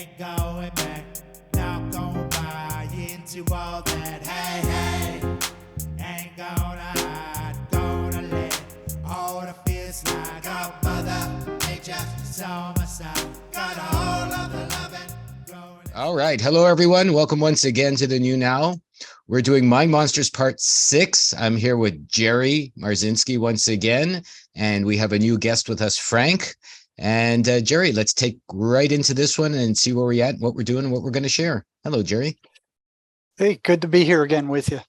ain't going back. Not gonna buy into all that. Hey, hey, ain't gonna hide. Gonna let all the fears slide. Got Mother Nature is on my side. Got all of the loving. All right. Hello, everyone. Welcome once again to the New Now. We're doing Mind Monsters Part 6. I'm here with Jerry Marzinky once again, and we have a new guest with us, Frank. And Jerry, let's take right into this one and see where we're at, what we're doing, and what we're going to share. Hello, Jerry. Hey, good to be here again with you.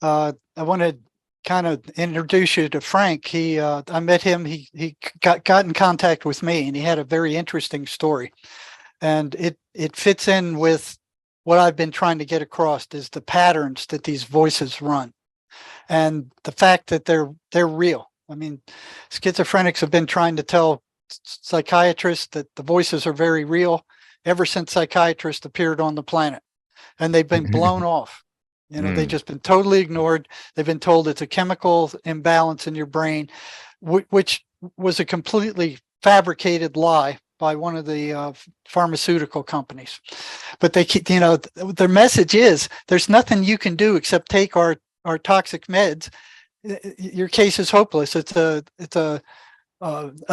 I want to kind of introduce you to Frank. I met him. He got in contact with me, and he had a very interesting story. And it fits in with what I've been trying to get across is the patterns that these voices run, and the fact that they're real. I mean, schizophrenics have been trying to tell psychiatrists that the voices are very real ever since psychiatrists appeared on the planet, and they've been blown off. They've just been totally ignored. They've been told it's a chemical imbalance in your brain, which was a completely fabricated lie by one of the pharmaceutical companies. But they keep, their message is there's nothing you can do except take our toxic meds. Your case is hopeless. It's a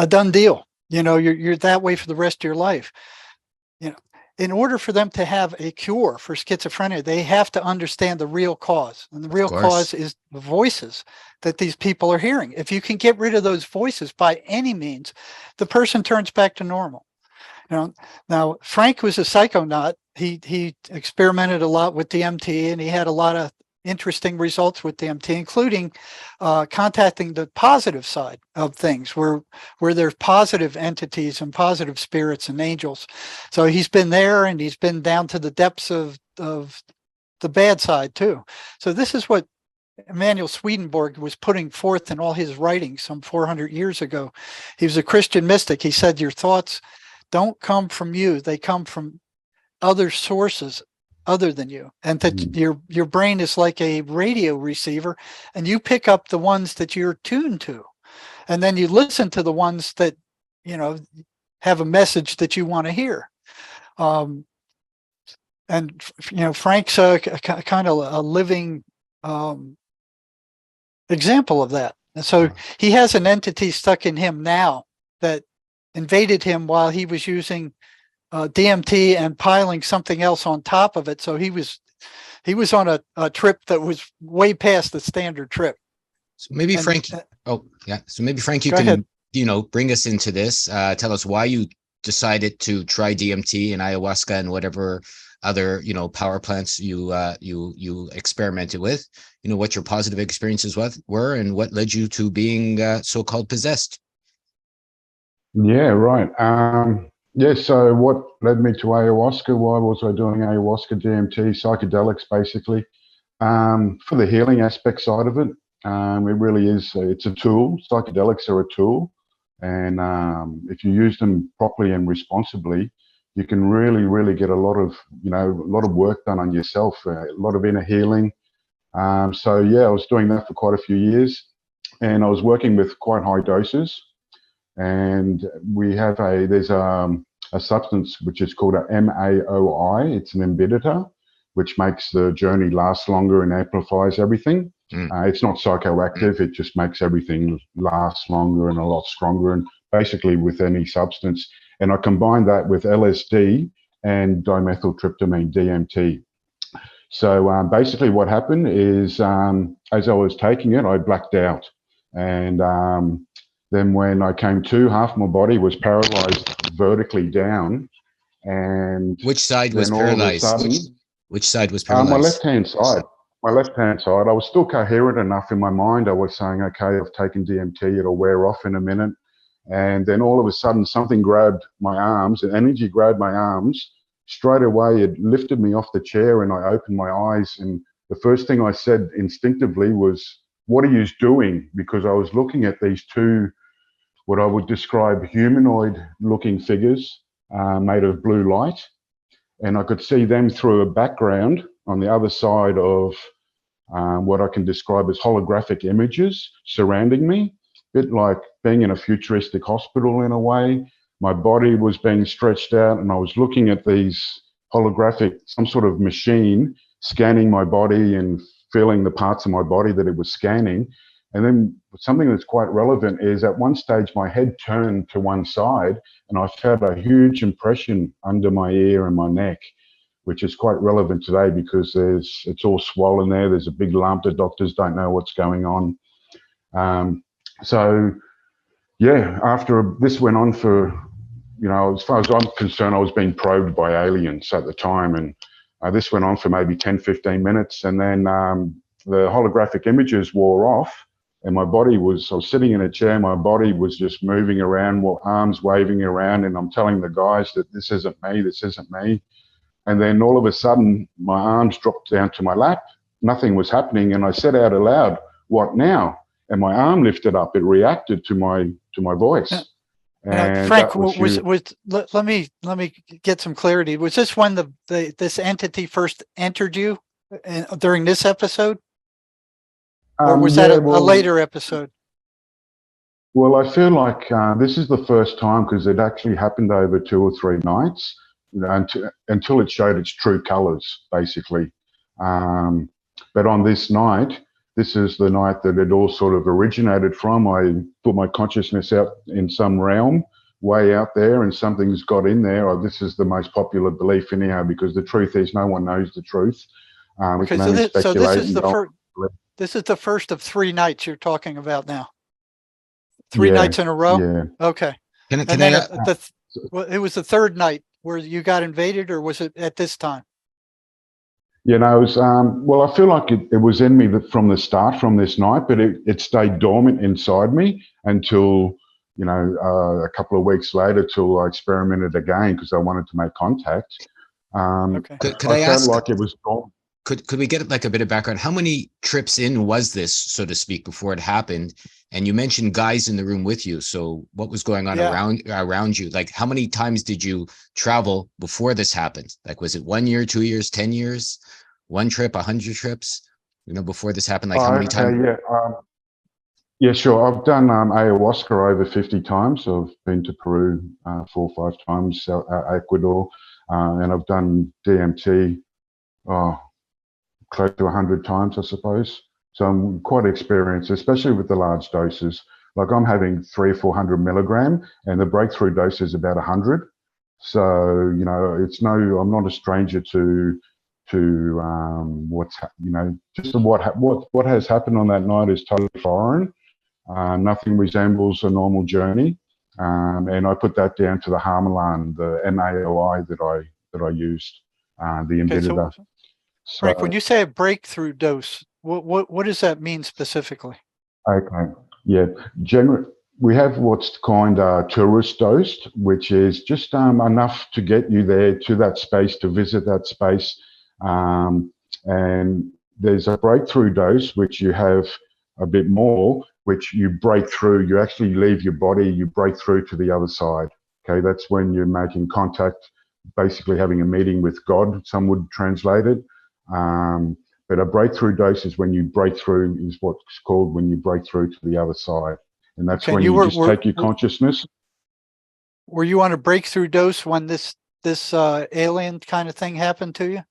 done deal. You're that way for the rest of your life. In order for them to have a cure for schizophrenia, they have to understand the real cause. And the real cause is the voices that these people are hearing. If you can get rid of those voices by any means, the person turns back to normal. Now Frank was a psychonaut. He experimented a lot with DMT, and he had a lot of interesting results with DMT, including contacting the positive side of things, where there's positive entities and positive spirits and angels. So he's been there, and he's been down to the depths of the bad side too. So this is what Emanuel Swedenborg was putting forth in all his writings some 400 years ago. He was a Christian mystic. He said, your thoughts don't come from you. They come from other sources other than you, and that your brain is like a radio receiver, and you pick up the ones that you're tuned to, and then you listen to the ones that have a message that you want to hear. And Frank's kind of a living example of that. And so he has an entity stuck in him now that invaded him while he was using DMT and piling something else on top of it. So he was on a trip that was way past the standard trip. So maybe Frank, So maybe Frank, you can, bring us into this. Tell us why you decided to try DMT and ayahuasca and whatever other, power plants you experimented with. What your positive experiences were, and what led you to being so-called possessed. Yeah, right. So what led me to ayahuasca? Why was I doing ayahuasca, DMT, psychedelics, basically? For the healing aspect side of it, it really is, it's a tool. Psychedelics are a tool. And if you use them properly and responsibly, you can really, really get a lot of work done on yourself, a lot of inner healing. I was doing that for quite a few years, and I was working with quite high doses. And there's a substance which is called a MAOI. It's an inhibitor, which makes the journey last longer and amplifies everything. It's not psychoactive. It just makes everything last longer and a lot stronger, and basically with any substance. And I combined that with LSD and dimethyltryptamine, DMT. So basically what happened is as I was taking it, I blacked out. And then when I came to, half my body was paralyzed vertically down. And which side was paralyzed? Which side was paralyzed? My left-hand side. My left-hand side. I was still coherent enough in my mind. I was saying, okay, I've taken DMT, it'll wear off in a minute. And then all of a sudden, something grabbed my arms, an energy grabbed my arms. Straight away, it lifted me off the chair, and I opened my eyes. And the first thing I said instinctively was, what are you doing? Because I was looking at these two, what I would describe humanoid-looking figures made of blue light. And I could see them through a background on the other side of what I can describe as holographic images surrounding me, a bit like being in a futuristic hospital in a way, my body was being stretched out, and I was looking at these holographic, some sort of machine scanning my body and feeling the parts of my body that it was scanning. And then something that's quite relevant is at one stage my head turned to one side and I felt a huge impression under my ear and my neck, which is quite relevant today because it's all swollen there. There's a big lump. The doctors don't know what's going on. So yeah, after this went on for, you know, as far as I'm concerned, I was being probed by aliens at the time. And this went on for maybe 10, 15 minutes. And then the holographic images wore off. And my body was, I was sitting in a chair, my body was just moving around, arms waving around, and I'm telling the guys that this isn't me, this isn't me. And then all of a sudden, my arms dropped down to my lap, nothing was happening, and I said out aloud, "What now?" And my arm lifted up, it reacted to my voice. And Frank, let me get some clarity. Was this when this entity first entered you during this episode? Or was that a later episode? Well, I feel like this is the first time because it actually happened over 2 or 3 nights, you know, until it showed its true colors, basically. But on this night, this is the night that it all sort of originated from. I put my consciousness out in some realm way out there and something's got in there. This is the most popular belief anyhow, because the truth is no one knows the truth. We can only speculate. This is the first of 3 nights you're talking about now. 3 nights in a row? Yeah. Okay. It was the 3rd night where you got invaded, or was it at this time? You know, it was, well, I feel like it was in me from the start, from this night, but it stayed dormant inside me until, you know, a couple of weeks later, till I experimented again because I wanted to make contact. Okay. Could I ask? Like it was dormant. Could we get like a bit of background? How many trips in was this, so to speak, before it happened? And you mentioned guys in the room with you. So what was going on around you? Like how many times did you travel before this happened? Like was it 1 year, 2 years, 10 years, 1 trip, 100 trips? You know, before this happened, like how many times? Yeah, sure. I've done ayahuasca over 50 times. I've been to Peru 4 or 5 times, Ecuador, and I've done DMT. Close to 100 times, I suppose. So I'm quite experienced, especially with the large doses. Like I'm having 300 or 400 milligram, and the breakthrough dose is about 100. So you know, I'm not a stranger to what's just what has happened on that night is totally foreign. Nothing resembles a normal journey, and I put that down to the Harmalan, the MAOI that I used, the inhibitor. Frank, when you say a breakthrough dose, what does that mean specifically? Okay, yeah. We have what's called a tourist dose, which is just enough to get you there to that space, to visit that space. And there's a breakthrough dose, which you have a bit more, which you break through. You actually leave your body, you break through to the other side. Okay, that's when you're making contact, basically having a meeting with God, some would translate it. But a breakthrough dose is when you break through, is what's called when you break through to the other side. And that's when you just take your consciousness. Were you on a breakthrough dose when this alien kind of thing happened to you?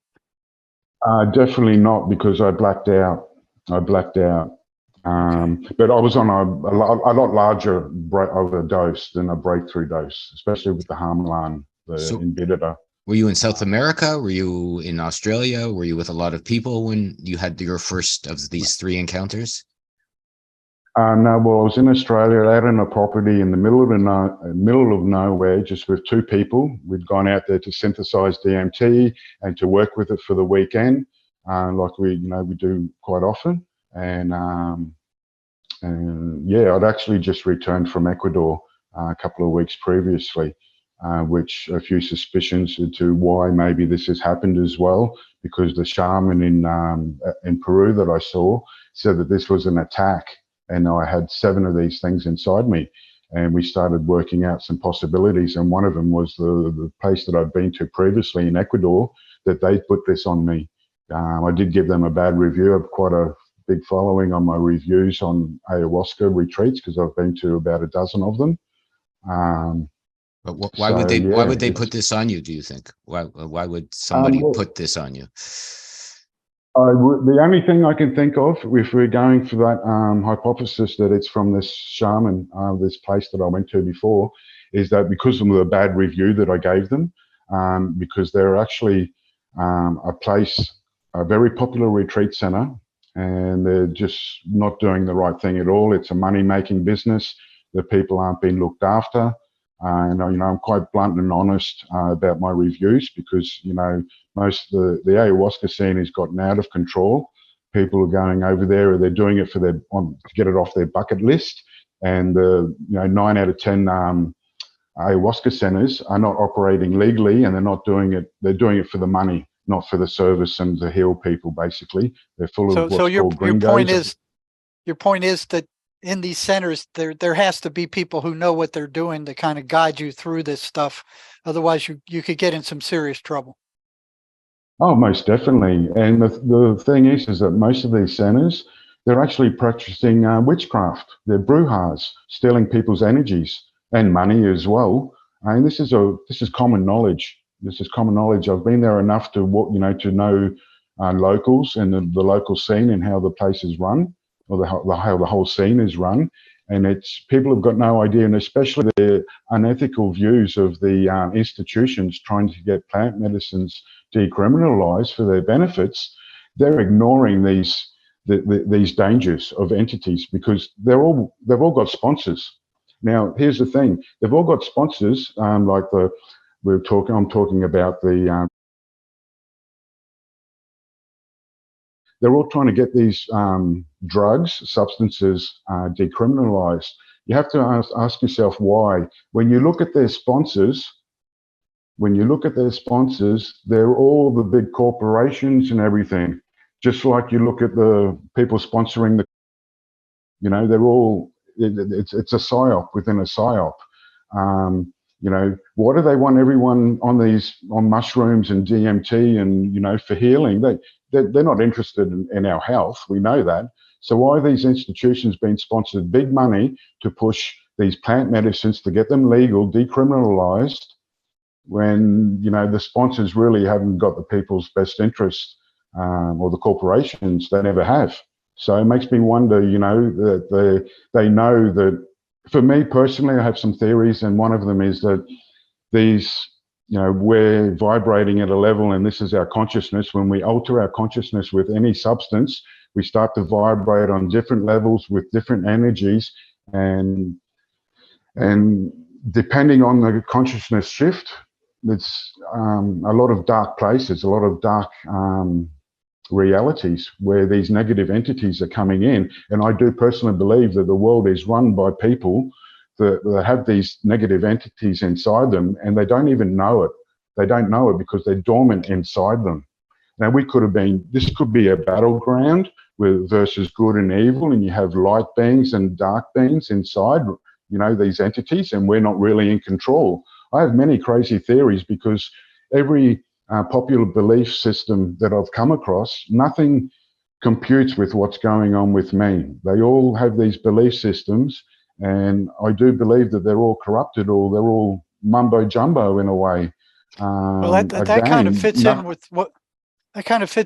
Definitely not, because I blacked out. But I was on a lot larger of a dose than a breakthrough dose, especially with the Harmalan, the inhibitor. Were you in South America? Were you in Australia? Were you with a lot of people when you had your first of these 3 encounters? No, well, I was in Australia, out on a property in the middle of nowhere, just with 2 people. We'd gone out there to synthesize DMT and to work with it for the weekend, like we do quite often. And yeah, I'd actually just returned from Ecuador a couple of weeks previously. Which a few suspicions into why maybe this has happened as well, because the shaman in Peru that I saw said that this was an attack, and I had 7 of these things inside me, and we started working out some possibilities, and one of them was the place that I'd been to previously in Ecuador, that they put this on me. I did give them a bad review. I've quite a big following on my reviews on ayahuasca retreats because I've been to about a dozen of them. But why So would they? Why yeah, would they it's put this on you? Do you think? Why would somebody well, put this on you? the only thing I can think of, if we're going for that hypothesis that it's from this shaman, this place that I went to before, is that because of the bad review that I gave them, because they're actually a place, a very popular retreat center, and they're just not doing the right thing at all. It's a money-making business. The people aren't being looked after. And I'm quite blunt and honest about my reviews because most of the ayahuasca scene has gotten out of control. People are going over there, or they're doing it for to get it off their bucket list. And 9 out of 10 ayahuasca centers are not operating legally, and they're not doing it. They're doing it for the money, not for the service and to heal people. Basically, they're full of what's called gringos. Your point is that in these centers, there has to be people who know what they're doing to kind of guide you through this stuff. Otherwise, you could get in some serious trouble. Oh, most definitely. And the thing is that most of these centers, they're actually practicing witchcraft. They're brujas, stealing people's energies and money as well. And this is common knowledge. This is common knowledge. I've been there enough to know locals and the local scene and how the place is run, or how the whole scene is run. And people have got no idea, and especially the unethical views of the institutions trying to get plant medicines decriminalised for their benefits. They're ignoring these dangers of entities because they've all got sponsors. Now, here's the thing: they've all got sponsors, I'm talking about the. They're all trying to get these drugs, substances decriminalised. You have to ask yourself why. When you look at their sponsors, they're all the big corporations and everything. Just like you look at the people sponsoring they're all, it's a psyop within a psyop. Why do they want everyone on mushrooms and DMT and, for healing? They're not interested in our health. We know that. So why are these institutions being sponsored big money to push these plant medicines to get them legal, decriminalized, when, the sponsors really haven't got the people's best interest, or the corporations? They never have. So it makes me wonder, that they know that. For me personally, I have some theories, and one of them is that we're vibrating at a level, and this is our consciousness. When we alter our consciousness with any substance, we start to vibrate on different levels with different energies, and depending on the consciousness shift, it's a lot of dark places, a lot of dark realities where these negative entities are coming in. And I do personally believe that the world is run by people that have these negative entities inside them, and they don't even know it. They don't know it because they're dormant inside them. Now, this could be a battleground versus good and evil, and you have light beings and dark beings inside, these entities, and we're not really in control. I have many crazy theories because every popular belief system that I've come across, nothing computes with what's going on with me. They all have these belief systems, and I do believe that they're all corrupted, or they're all mumbo jumbo in a way. Well, that kind of fits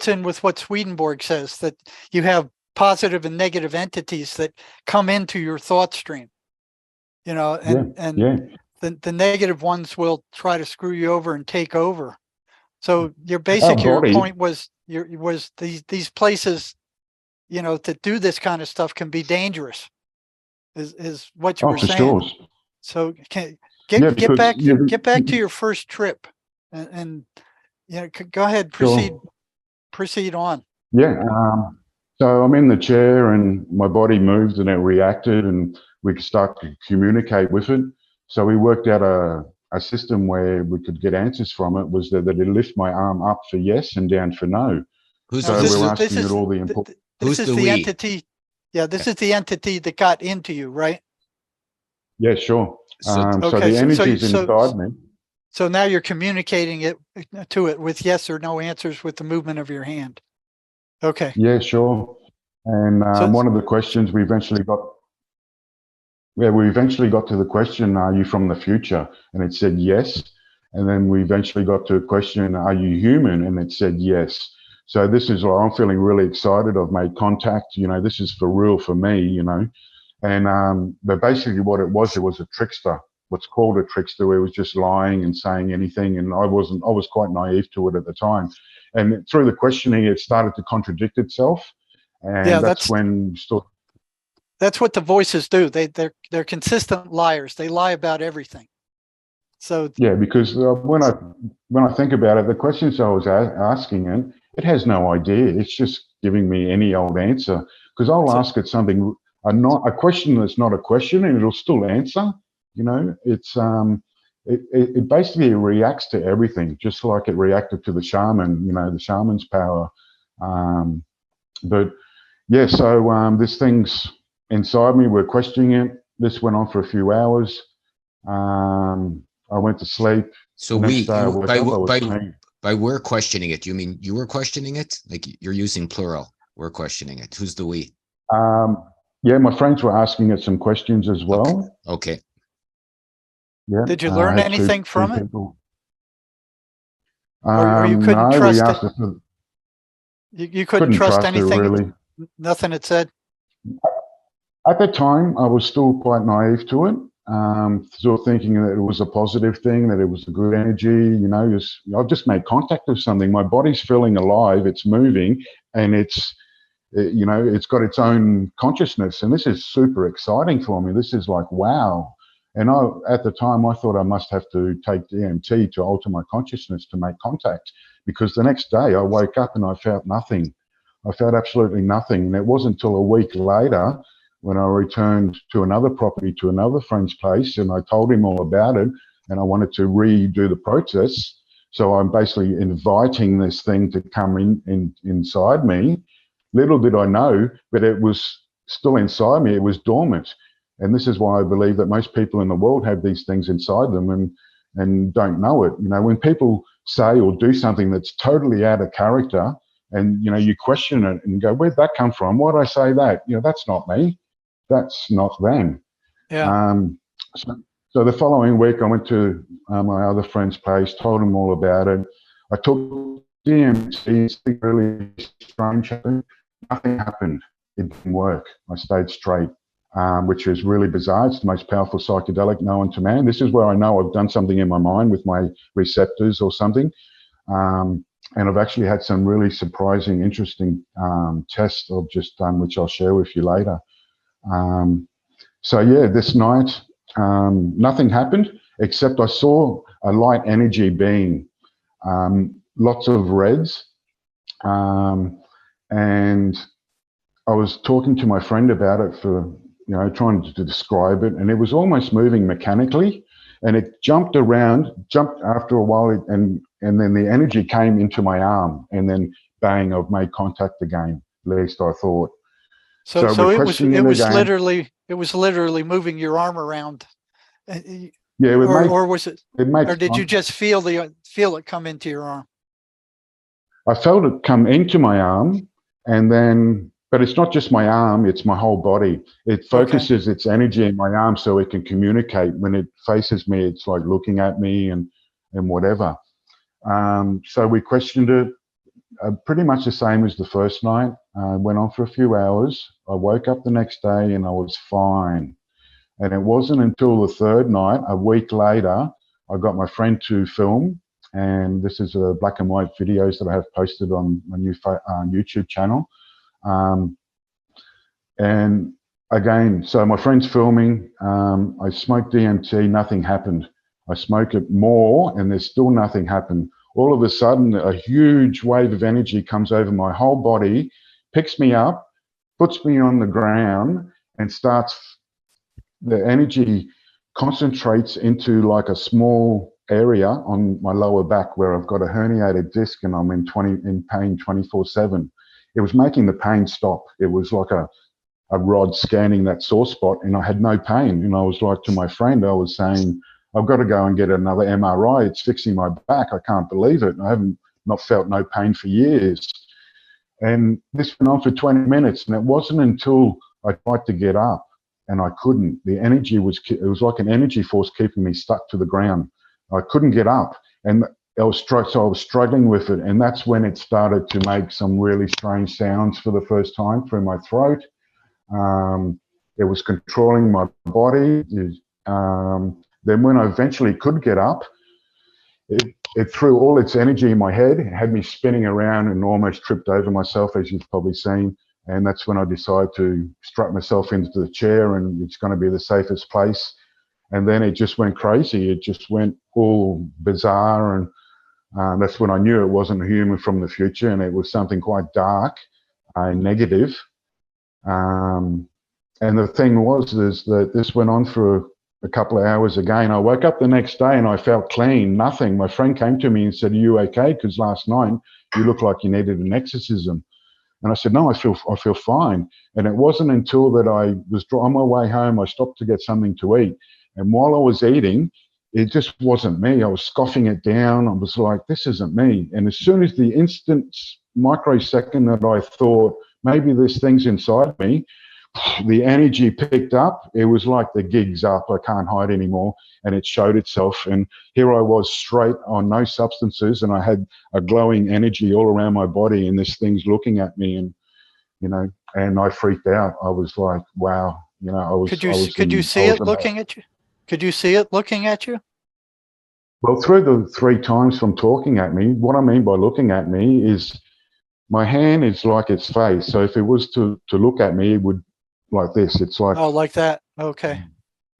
in with what Swedenborg says, that you have positive and negative entities that come into your thought stream, The negative ones will try to screw you over and take over. So your point was these places, that do this kind of stuff can be dangerous, is what you were saying. Sure. So get back to your first trip, and go ahead, proceed on. Yeah. So I'm in the chair, and my body moved, and it reacted, and we could start to communicate with it. So we worked out a system where we could get answers from it. Was that it'd lift my arm up for yes and down for no. This is the entity. Yeah, this is the entity that got into you, right? Yeah, sure. So the energy's inside me. So now you're communicating to it with yes or no answers with the movement of your hand. Okay. Yeah, sure. And one of the questions we eventually got. yeah, we eventually got to the question, are you from the future? And it said yes. And then we eventually got to a question, are you human? And it said yes. So this is why I'm feeling really excited. I've made contact, you know, this is for real for me, you know. And but basically what it was a trickster, what's called a trickster, where it was just lying and saying anything. And I was quite naive to it at the time. And through the questioning, it started to contradict itself. And Yeah, that's when that's what the voices do. They're consistent liars. They lie about everything. So yeah, because when I think about it, the questions I was asking it has no idea. It's just giving me any old answer, because I'll ask it something, not a question that's not a question, and it'll still answer. You know, it's it basically reacts to everything, just like it reacted to the shaman. You know, the shaman's power. But yeah, so this thing's inside me. We're questioning it. This went on for a few hours. I went to sleep. So by we're questioning it, you mean you were questioning it? Like you're using plural. We're questioning it. Who's the we? Yeah, my friends were asking it some questions as well. Okay. Yeah. Did you learn anything from it? People. Or you couldn't no, trust we it? asked it. You couldn't trust anything? It, really. Nothing it said? At the time, I was still quite naive to it. Still thinking that it was a positive thing, that it was a good energy. You know, I've just made contact with something. My body's feeling alive. It's moving, and you know, it's got its own consciousness. And this is super exciting for me. This is like, wow. And at the time, I thought I must have to take DMT to alter my consciousness to make contact, because the next day I woke up and I felt nothing. I felt absolutely nothing. And it wasn't until a week later when I returned to another property, to another friend's place, and I told him all about it, and I wanted to redo the process. So I'm basically inviting this thing to come inside me. Little did I know, but it was still inside me. It was dormant. And this is why I believe that most people in the world have these things inside them and don't know it. You know, when people say or do something that's totally out of character, and, you know, you question it and go, where'd that come from? Why'd I say that? You know, that's not me. That's not them. Yeah. So the following week, I went to my other friend's place, told him all about it. I took DMT, it's really strange. Nothing happened. It didn't work. I stayed straight, which is really bizarre. It's the most powerful psychedelic known to man. This is where I know I've done something in my mind with my receptors or something. And I've actually had some really surprising, interesting tests I've just done, which I'll share with you later. So yeah, this night, nothing happened, except I saw a light energy being, lots of reds. And I was talking to my friend about it for, you know, trying to describe it, and it was almost moving mechanically, and it jumped after a while, and then the energy came into my arm, and then bang, I've made contact again, at least I thought. So it was literally moving your arm around. Yeah, or was it? Or did you just feel it come into your arm? I felt it come into my arm, and then, but it's not just my arm; it's my whole body. It focuses its energy in my arm so it can communicate. When it faces me, it's like looking at me and whatever. So we questioned it. Pretty much the same as the first night. Went on for a few hours. I woke up the next day and I was fine. And it wasn't until the third night, a week later, I got my friend to film. And this is a black and white videos that I have posted on my new YouTube channel. And again, so my friend's filming. I smoked DMT, nothing happened. I smoke it more and there's still nothing happened. All of a sudden, a huge wave of energy comes over my whole body, picks me up, puts me on the ground, and the energy concentrates into like a small area on my lower back where I've got a herniated disc and I'm in pain 24/7. It was making the pain stop. It was like a rod scanning that sore spot, and I had no pain. And I was like to my friend, I was saying, I've got to go and get another MRI. It's fixing my back. I can't believe it. I haven't not felt no pain for years. And this went on for 20 minutes. And it wasn't until I tried to get up and I couldn't. The energy it was like an energy force keeping me stuck to the ground. I couldn't get up, and I was struggling with it, and that's when it started to make some really strange sounds for the first time through my throat. It was controlling my body. Then when I eventually could get up, it threw all its energy in my head. It had me spinning around and almost tripped over myself, as you've probably seen. And that's when I decided to strap myself into the chair, and it's going to be the safest place. And then it just went crazy. It just went all bizarre. And that's when I knew it wasn't a human from the future, and it was something quite dark and negative. And the thing is that this went on for a couple of hours again. I woke up the next day and I felt clean, nothing. My friend came to me and said, "Are you okay? Because last night you looked like you needed an exorcism." And I said, "No, I feel fine." And it wasn't until that I was on my way home, I stopped to get something to eat. And while I was eating, it just wasn't me. I was scoffing it down. I was like, this isn't me. And as soon as the instant microsecond that I thought, maybe there's things inside me, the energy picked up. It was like the gig's up. I can't hide anymore. And it showed itself. And here I was straight on no substances. And I had a glowing energy all around my body. And this thing's looking at me. And, you know, and I freaked out. I was like, wow. You know, I was. Could you see it looking at you? Could you see it looking at you? Well, through the 3 times from talking at me, what I mean by looking at me is my hand is like its face. So if it was to look at me, it would like this. It's like, oh, like that. Okay.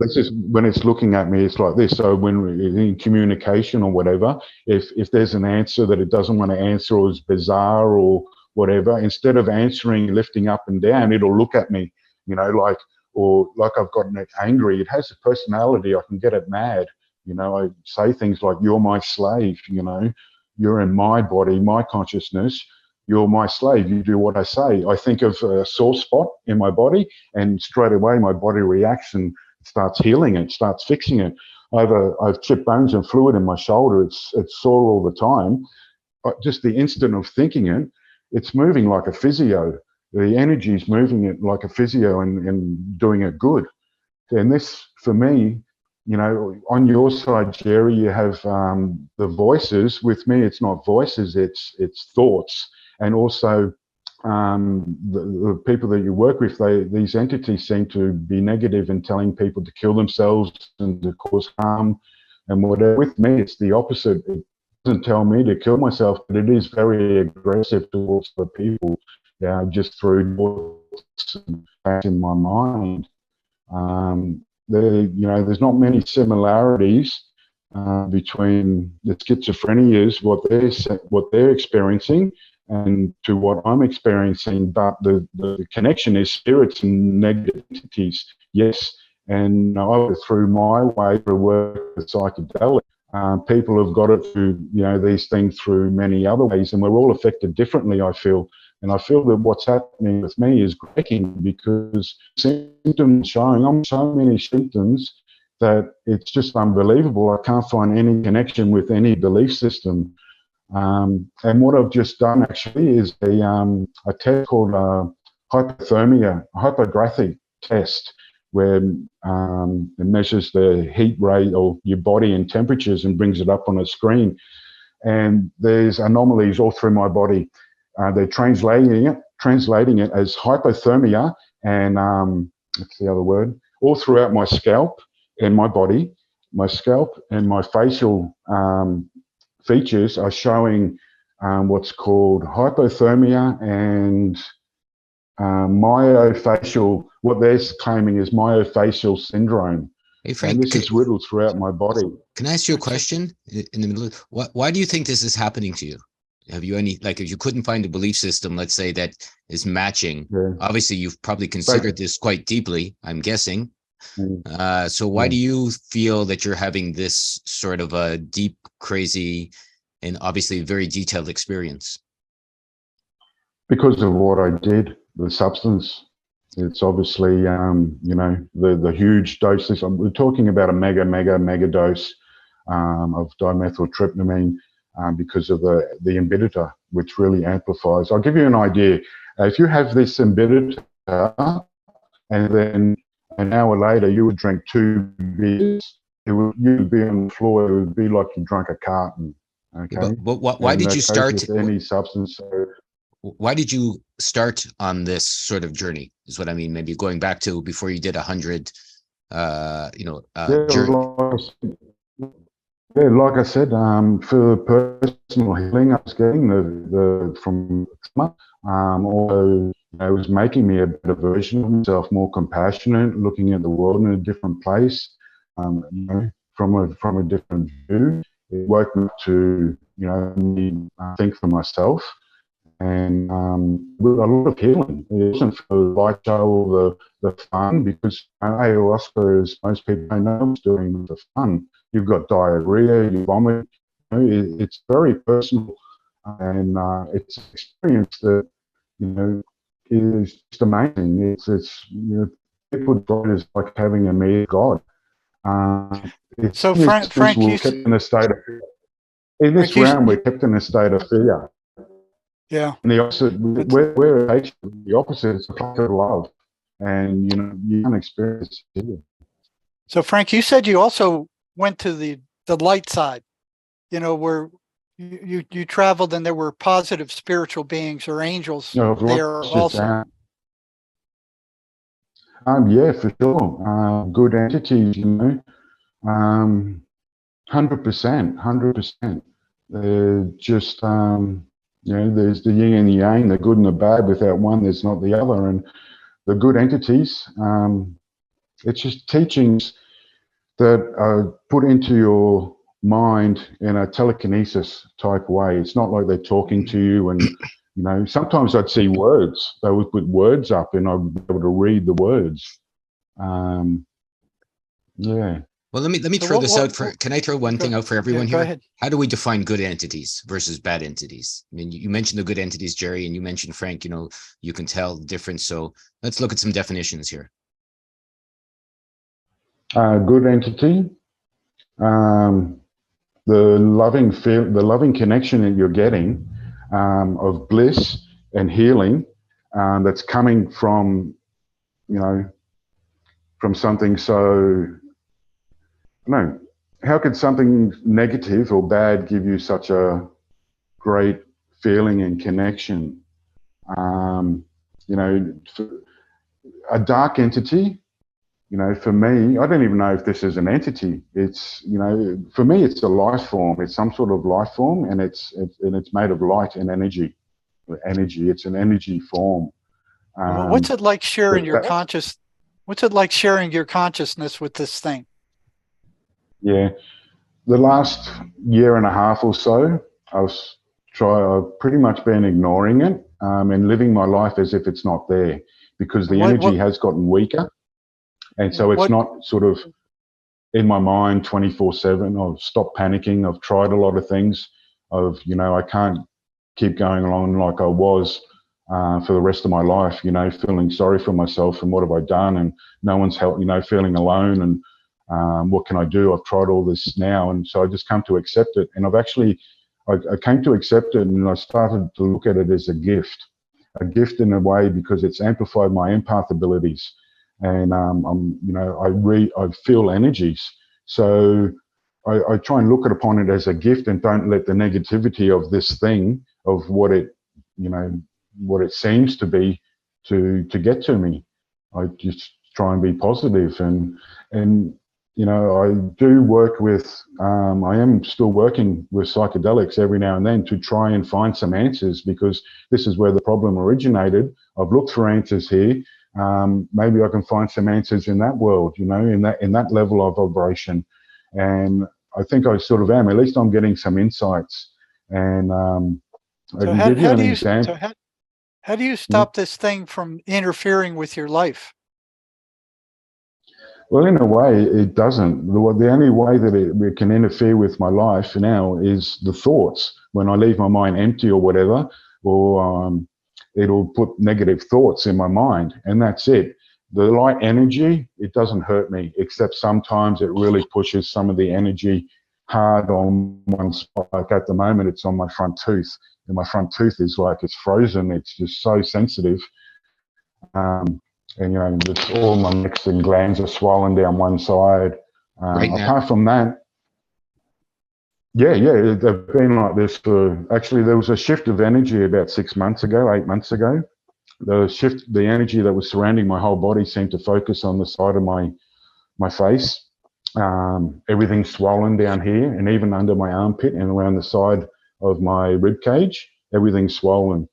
This is when it's looking at me, it's like this. So when we're in communication or whatever, if there's an answer that it doesn't want to answer or is bizarre or whatever, instead of answering, lifting up and down, it'll look at me, you know, like, or like I've gotten angry. It has a personality. I can get it mad. You know, I say things like, "You're my slave," you know, "You're in my body, my consciousness. You're my slave. You do what I say." I think of a sore spot in my body, and straight away my body reacts and starts healing it, starts fixing it. I've chipped bones and fluid in my shoulder. It's sore all the time. But just the instant of thinking it, it's moving like a physio. The energy is moving it like a physio and doing it good. And this, for me, you know, on your side, Jerry, you have the voices. With me, it's not voices, it's thoughts. And also the people that you work with, these entities seem to be negative and telling people to kill themselves and to cause harm and whatever. With me, it's the opposite. It doesn't tell me to kill myself, but it is very aggressive towards the people, just through thoughts in my mind. You know, there's not many similarities between the schizophrenias, what they're experiencing, and to what I'm experiencing, but the connection is spirits and negative entities. Yes, and through my way to work with psychedelics, people have got it through, you know, these things through many other ways, and we're all affected differently, I feel. And I feel that what's happening with me is breaking, because symptoms showing, I'm so many symptoms that it's just unbelievable. I can't find any connection with any belief system. And what I've just done actually is a test called hypographic test, where it measures the heat rate or your body and temperatures and brings it up on a screen. And there's anomalies all through my body. They're translating it as hypothermia and what's the other word? All throughout my scalp and my body. My scalp and my facial features are showing what's called hypothermia and myofascial. What they're claiming is myofascial syndrome. Hey, Frank, and this is riddled throughout my body. Can I ask you a question in the middle? Why do you think this is happening to you? Have you any, like, if you couldn't find a belief system, let's say, that is matching, obviously you've probably considered this quite deeply, I'm guessing. So why do you feel that you're having this sort of a deep, crazy, and obviously very detailed experience? Because of what I did, the substance. It's obviously, you know, the huge doses. We're talking about a mega dose of dimethyltryptamine. Because of the inhibitor, which really amplifies. I'll give you an idea. If you have this inhibitor and then an hour later you would drink 2 beers. You'd be on the floor. It would be like you drank a carton. Okay. But why did you start with any substance? So, why did you start on this sort of journey? Is what I mean. Maybe going back to before you did 100. Like I said, for personal healing, I was getting the from trauma. Although it was making me a better version of myself, more compassionate, looking at the world in a different place, from a different view. It woke me up to me think for myself, and with a lot of healing. It wasn't for the light show or the fun, because ayahuasca, as most people don't know, is doing the fun. You've got diarrhea, you vomit. It's very personal, and it's an experience that is just amazing. It's people describe it as like having a mere God. So Frank, we're kept in a state of fear. In this realm, we're kept in a state of fear. Yeah. And the opposite, where the opposite is a place of love, and you can experience it here. So Frank, you said you also went to the light side, where you traveled and there were positive spiritual beings or angels there also. Yeah, for sure. Good entities, 100%. They're just, there's the yin and the yang, the good and the bad. Without one, there's not the other. And the good entities, it's just teachings that are put into your mind in a telekinesis type way. It's not like they're talking to you, and sometimes I'd see words. They would put words up, and I'd be able to read the words. Yeah. Well, let me throw this out for. Can I throw one thing out for everyone here? Go ahead. How do we define good entities versus bad entities? I mean, you mentioned the good entities, Jerry, and you mentioned Frank. You can tell the difference. So let's look at some definitions here. Good entity, the loving connection that you're getting, of bliss and healing, that's coming from something so. No, how could something negative or bad give you such a great feeling and connection? A dark entity, for me, I don't even know if this is an entity. It's, for me, it's a life form. It's some sort of life form, and it's made of light and energy. It's an energy form. What's it like sharing your What's it like sharing your consciousness with this thing? Yeah, the last year and a half or so, I've pretty much been ignoring it, and living my life as if it's not there, because the energy has gotten weaker, and so it's not sort of in my mind 24/7. I've stopped panicking. I've tried a lot of things. I can't keep going along like I was for the rest of my life. Feeling sorry for myself and what have I done, and no one's helped. Feeling alone and. What can I do? I've tried all this now, and so I just come to accept it. And I came to accept it, and I started to look at it as a gift in a way, because it's amplified my empath abilities, and I feel energies. So I try and look upon it as a gift, and don't let the negativity of this thing, of what it seems to be, to get to me. I just try and be positive, and I do work with, I am still working with psychedelics every now and then to try and find some answers, because this is where the problem originated. I've looked for answers here. Maybe I can find some answers in that world, in that level of vibration. And I think I sort of am. At least I'm getting some insights. And I can give you an example. So how do you stop this thing from interfering with your life? Well, in a way, it doesn't. The only way that it can interfere with my life now is the thoughts. When I leave my mind empty or whatever, or it'll put negative thoughts in my mind, and that's it. The light energy, it doesn't hurt me, except sometimes it really pushes some of the energy hard on one spot. Like at the moment, it's on my front tooth, and my front tooth is like, it's frozen. It's just so sensitive. and it's all my necks and glands are swollen down one side. Right now. Apart from that, they've been like this for, actually there was a shift of energy about 8 months ago. The energy that was surrounding my whole body seemed to focus on the side of my face. Everything's swollen down here, and even under my armpit and around the side of my rib cage, everything's swollen.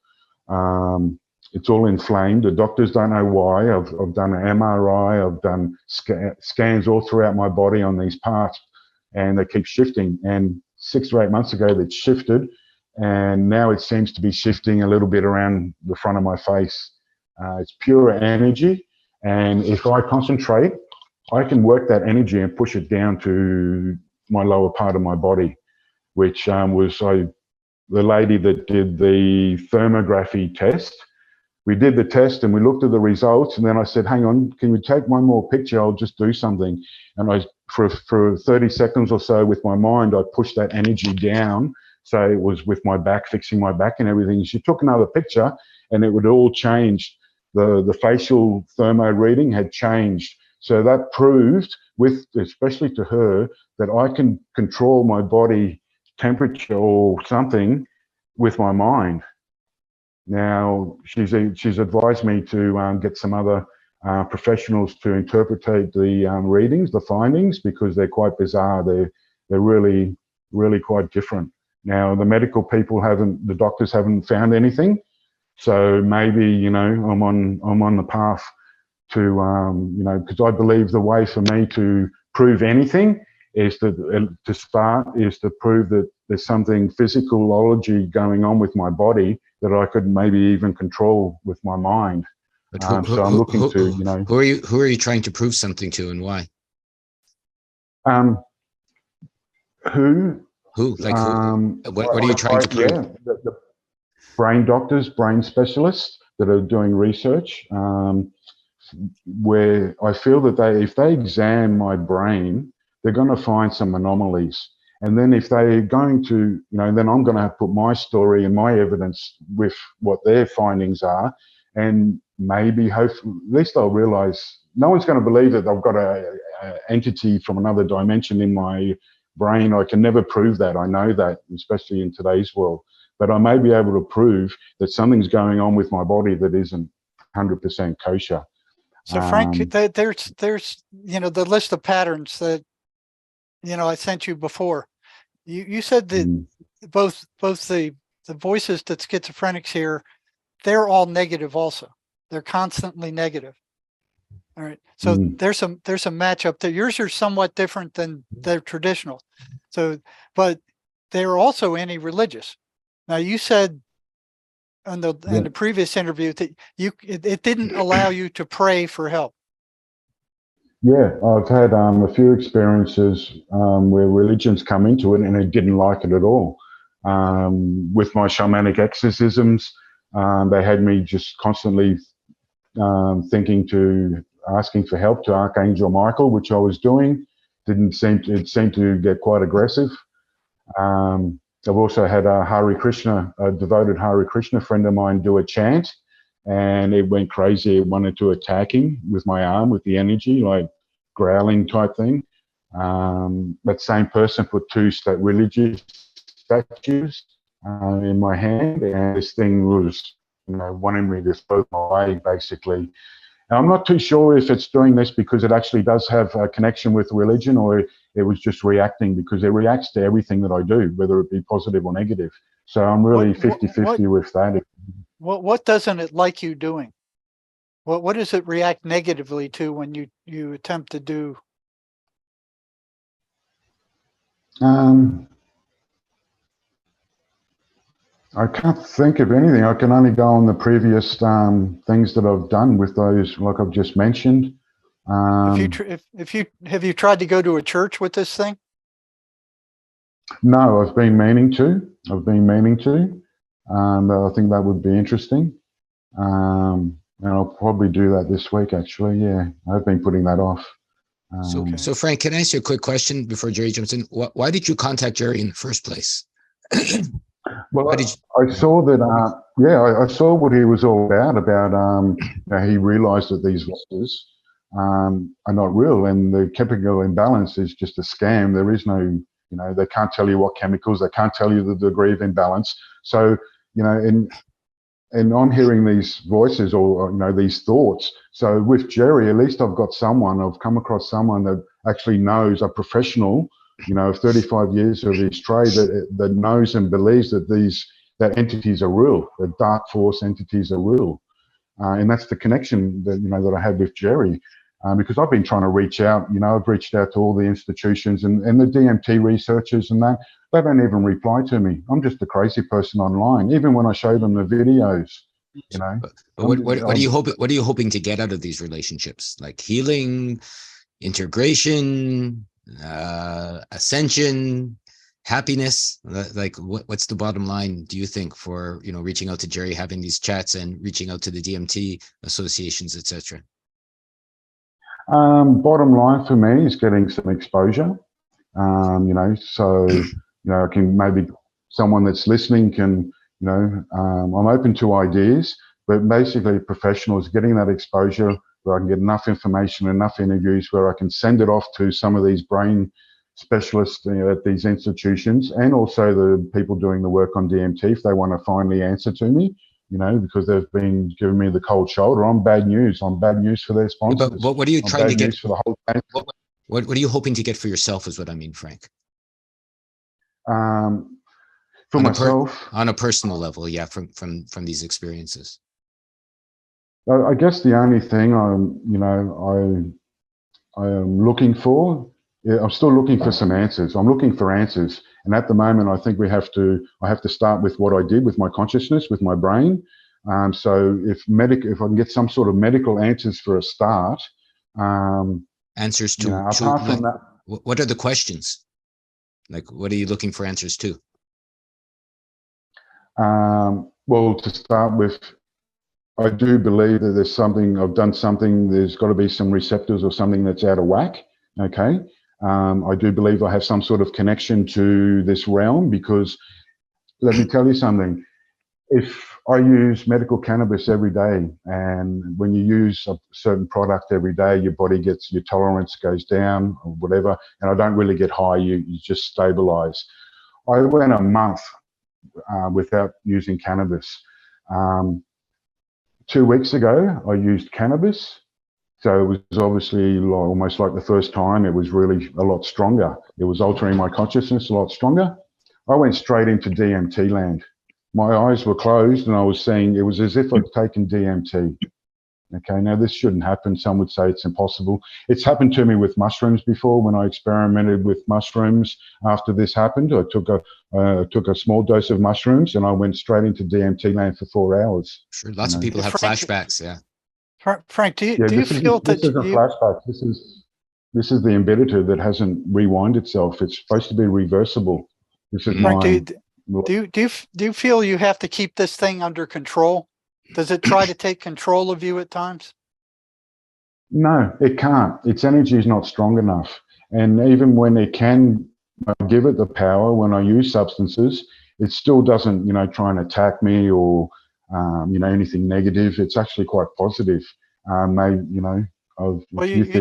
It's all inflamed. The doctors don't know why. I've done an MRI, I've done scans all throughout my body on these parts, and they keep shifting. And 6 or 8 months ago, that shifted, and now it seems to be shifting a little bit around the front of my face. It's pure energy, and if I concentrate, I can work that energy and push it down to my lower part of my body, which was the lady that did the thermography test. We did the test and we looked at the results, and then I said, hang on, can you take one more picture? I'll just do something. And for 30 seconds or so with my mind, I pushed that energy down. So it was with my back, fixing my back and everything. She took another picture and it would all change. The facial thermo reading had changed. So that proved, especially to her, that I can control my body temperature or something with my mind. Now, she's advised me to get some other professionals to interpret the readings, the findings, because they're quite bizarre. They're really, really quite different. Now, the medical people the doctors haven't found anything. So maybe, I'm on the path to, because I believe the way for me to prove anything is to prove that there's something physiology going on with my body that I could maybe even control with my mind. So I'm looking to, Who are you trying to prove something to, and why? Who? Like who? What are you trying to prove? Yeah, the brain doctors, brain specialists that are doing research, where I feel that if they examine my brain, they're going to find some anomalies. And then if they're going to, then I'm going to have to put my story and my evidence with what their findings are. And maybe, hopefully, at least I'll realize no one's going to believe that I've got a entity from another dimension in my brain. I can never prove that. I know that, especially in today's world. But I may be able to prove that something's going on with my body that isn't 100% kosher. So Frank, there's the list of patterns that I sent you before. You said that both the voices that schizophrenics hear, they're all negative also. They're constantly negative. All right. So there's some matchup there. Yours are somewhat different than their traditional. So, but they're also anti-religious. Now you said in the previous interview that it didn't allow you to pray for help. Yeah, I've had a few experiences where religions come into it and I didn't like it at all. With my shamanic exorcisms, they had me just constantly asking for help to Archangel Michael, which I was doing. It seemed to get quite aggressive. I've also had a devoted Hare Krishna friend of mine do a chant, and it went crazy. It wanted to attack him with my arm, with the energy, like growling type thing. That same person put 2 religious statues in my hand, and this thing was, wanting me to throw my way, basically. And I'm not too sure if it's doing this because it actually does have a connection with religion, or it was just reacting, because it reacts to everything that I do, whether it be positive or negative. So I'm really 50-50 with that. What doesn't it like you doing? What does it react negatively to when you attempt to do? I can't think of anything. I can only go on the previous things that I've done with those, like I've just mentioned. Have you tried to go to a church with this thing? No, I've been meaning to. I think that would be interesting. And I'll probably do that this week, actually. Yeah, I've been putting that off. So Frank, can I ask you a quick question before Jerry jumps in? Why did you contact Jerry in the first place? Well, I saw that I saw what he was all about, he realized that these voices are not real, and the chemical imbalance is just a scam. There is no, they can't tell you what chemicals, they can't tell you the degree of imbalance. So, and I'm hearing these voices or, these thoughts. So with Jerry, at least I've come across someone that actually knows, a professional, 35 years of his trade, that knows and believes that entities are real, that dark force entities are real. And that's the connection that, that I have with Jerry. Because I've been trying to reach out, I've reached out to all the institutions and the DMT researchers and that, they don't even reply to me. I'm just a crazy person online, even when I show them the videos, But what are you hoping to get out of these relationships? Like healing, integration, ascension, happiness? Like what's the bottom line, do you think, for, reaching out to Jerry, having these chats and reaching out to the DMT associations, etc.? Bottom line for me is getting some exposure, so, I can maybe someone that's listening can, I'm open to ideas, but basically professionals getting that exposure where I can get enough information, enough interviews where I can send it off to some of these brain specialists at these institutions, and also the people doing the work on DMT if they want to finally answer to me. Because they've been giving me the cold shoulder. I'm bad news. I'm bad news for their sponsors. But what are you trying to get for the whole thing? What are you hoping to get for yourself is what I mean, Frank? For myself, on a personal level, yeah, from these experiences. I guess the only thing I am looking for, I'm still looking for some answers. I'm looking for answers. And at the moment, I think I have to start with what I did with my consciousness, with my brain. So if I can get some sort of medical answers for a start. Answers to, apart from that. What are the questions? Like, what are you looking for answers to? Well, to start with, I do believe that I've done something, there's got to be some receptors or something that's out of whack. Okay. I do believe I have some sort of connection to this realm, because let me tell you something. If I use medical cannabis every day, and when you use a certain product every day, your tolerance goes down or whatever, and I don't really get high, you just stabilize. I went a month without using cannabis. 2 weeks ago, I used cannabis. So it was obviously almost like the first time. It was really a lot stronger. It was altering my consciousness a lot stronger. I went straight into DMT land. My eyes were closed and I was seeing, it was as if I'd taken DMT. Okay, now this shouldn't happen. Some would say it's impossible. It's happened to me with mushrooms before. When I experimented with mushrooms after this happened, I took a small dose of mushrooms and I went straight into DMT land for 4 hours. Sure, lots of people have flashbacks, yeah. Frank, do you feel that this is a flashback? This is the embedder that hasn't rewind itself. It's supposed to be reversible. This is Frank, do you feel you have to keep this thing under control? Does it try to take control of you at times? No, it can't. Its energy is not strong enough. And even when it can give it the power, when I use substances, it still doesn't, try and attack me or anything negative. It's actually quite positive. You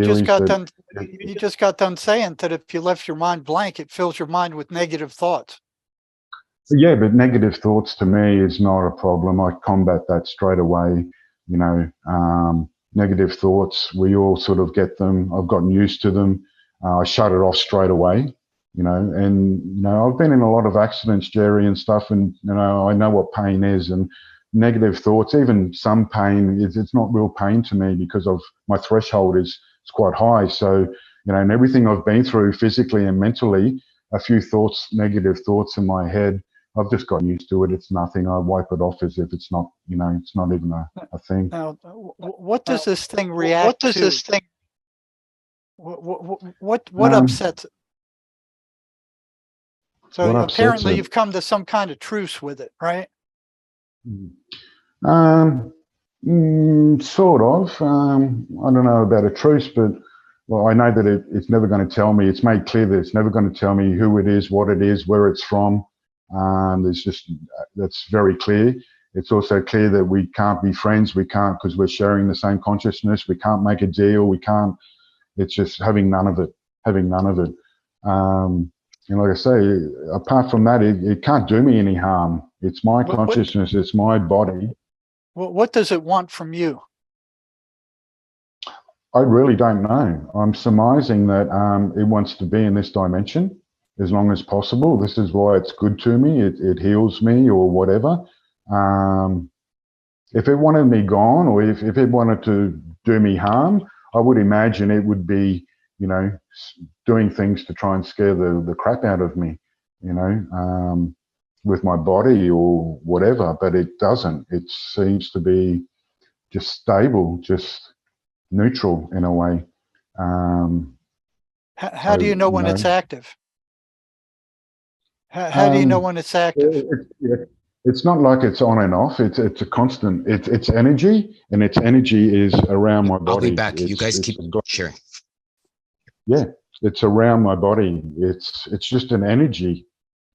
just got done saying that if you left your mind blank, it fills your mind with negative thoughts. Yeah, but negative thoughts to me is not a problem. I combat that straight away. Negative thoughts, we all sort of get them. I've gotten used to them. I shut it off straight away. I've been in a lot of accidents, Jerry, and stuff, and I know what pain is. And negative thoughts, even some pain, it's not real pain to me because of my threshold is quite high. So, and everything I've been through physically and mentally, a few thoughts, negative thoughts in my head, I've just gotten used to it. It's nothing. I wipe it off as if it's not, it's not even a thing. Now, what does this thing react to? What does this thing? What upsets it? So apparently you've come to some kind of truce with it, right? Sort of. I don't know about a truce, but well, I know that it's never going to tell me. It's made clear that it's never going to tell me who it is, what it is, where it's from. That's very clear. it's also clear that we can't be friends. We can't, because we're sharing the same consciousness. We can't make a deal. We can't. It's just having none of it. Having none of it. And like I say, apart from that, it can't do me any harm. It's my consciousness. It's my body. What does it want from you? I really don't know. I'm surmising that it wants to be in this dimension as long as possible. This is why it's good to me. It heals me or whatever. If it wanted me gone, or if it wanted to do me harm, I would imagine it would be, you know, doing things to try and scare the crap out of me, you know, with my body or whatever. But it doesn't. It seems to be just stable, just neutral in a way. How do you know when it's active? How do you know when it's active? It's not like it's on and off. It's a constant. It's energy, and its energy is around my body. I'll be back. You guys keep sharing. Yeah, it's around my body. It's just an energy.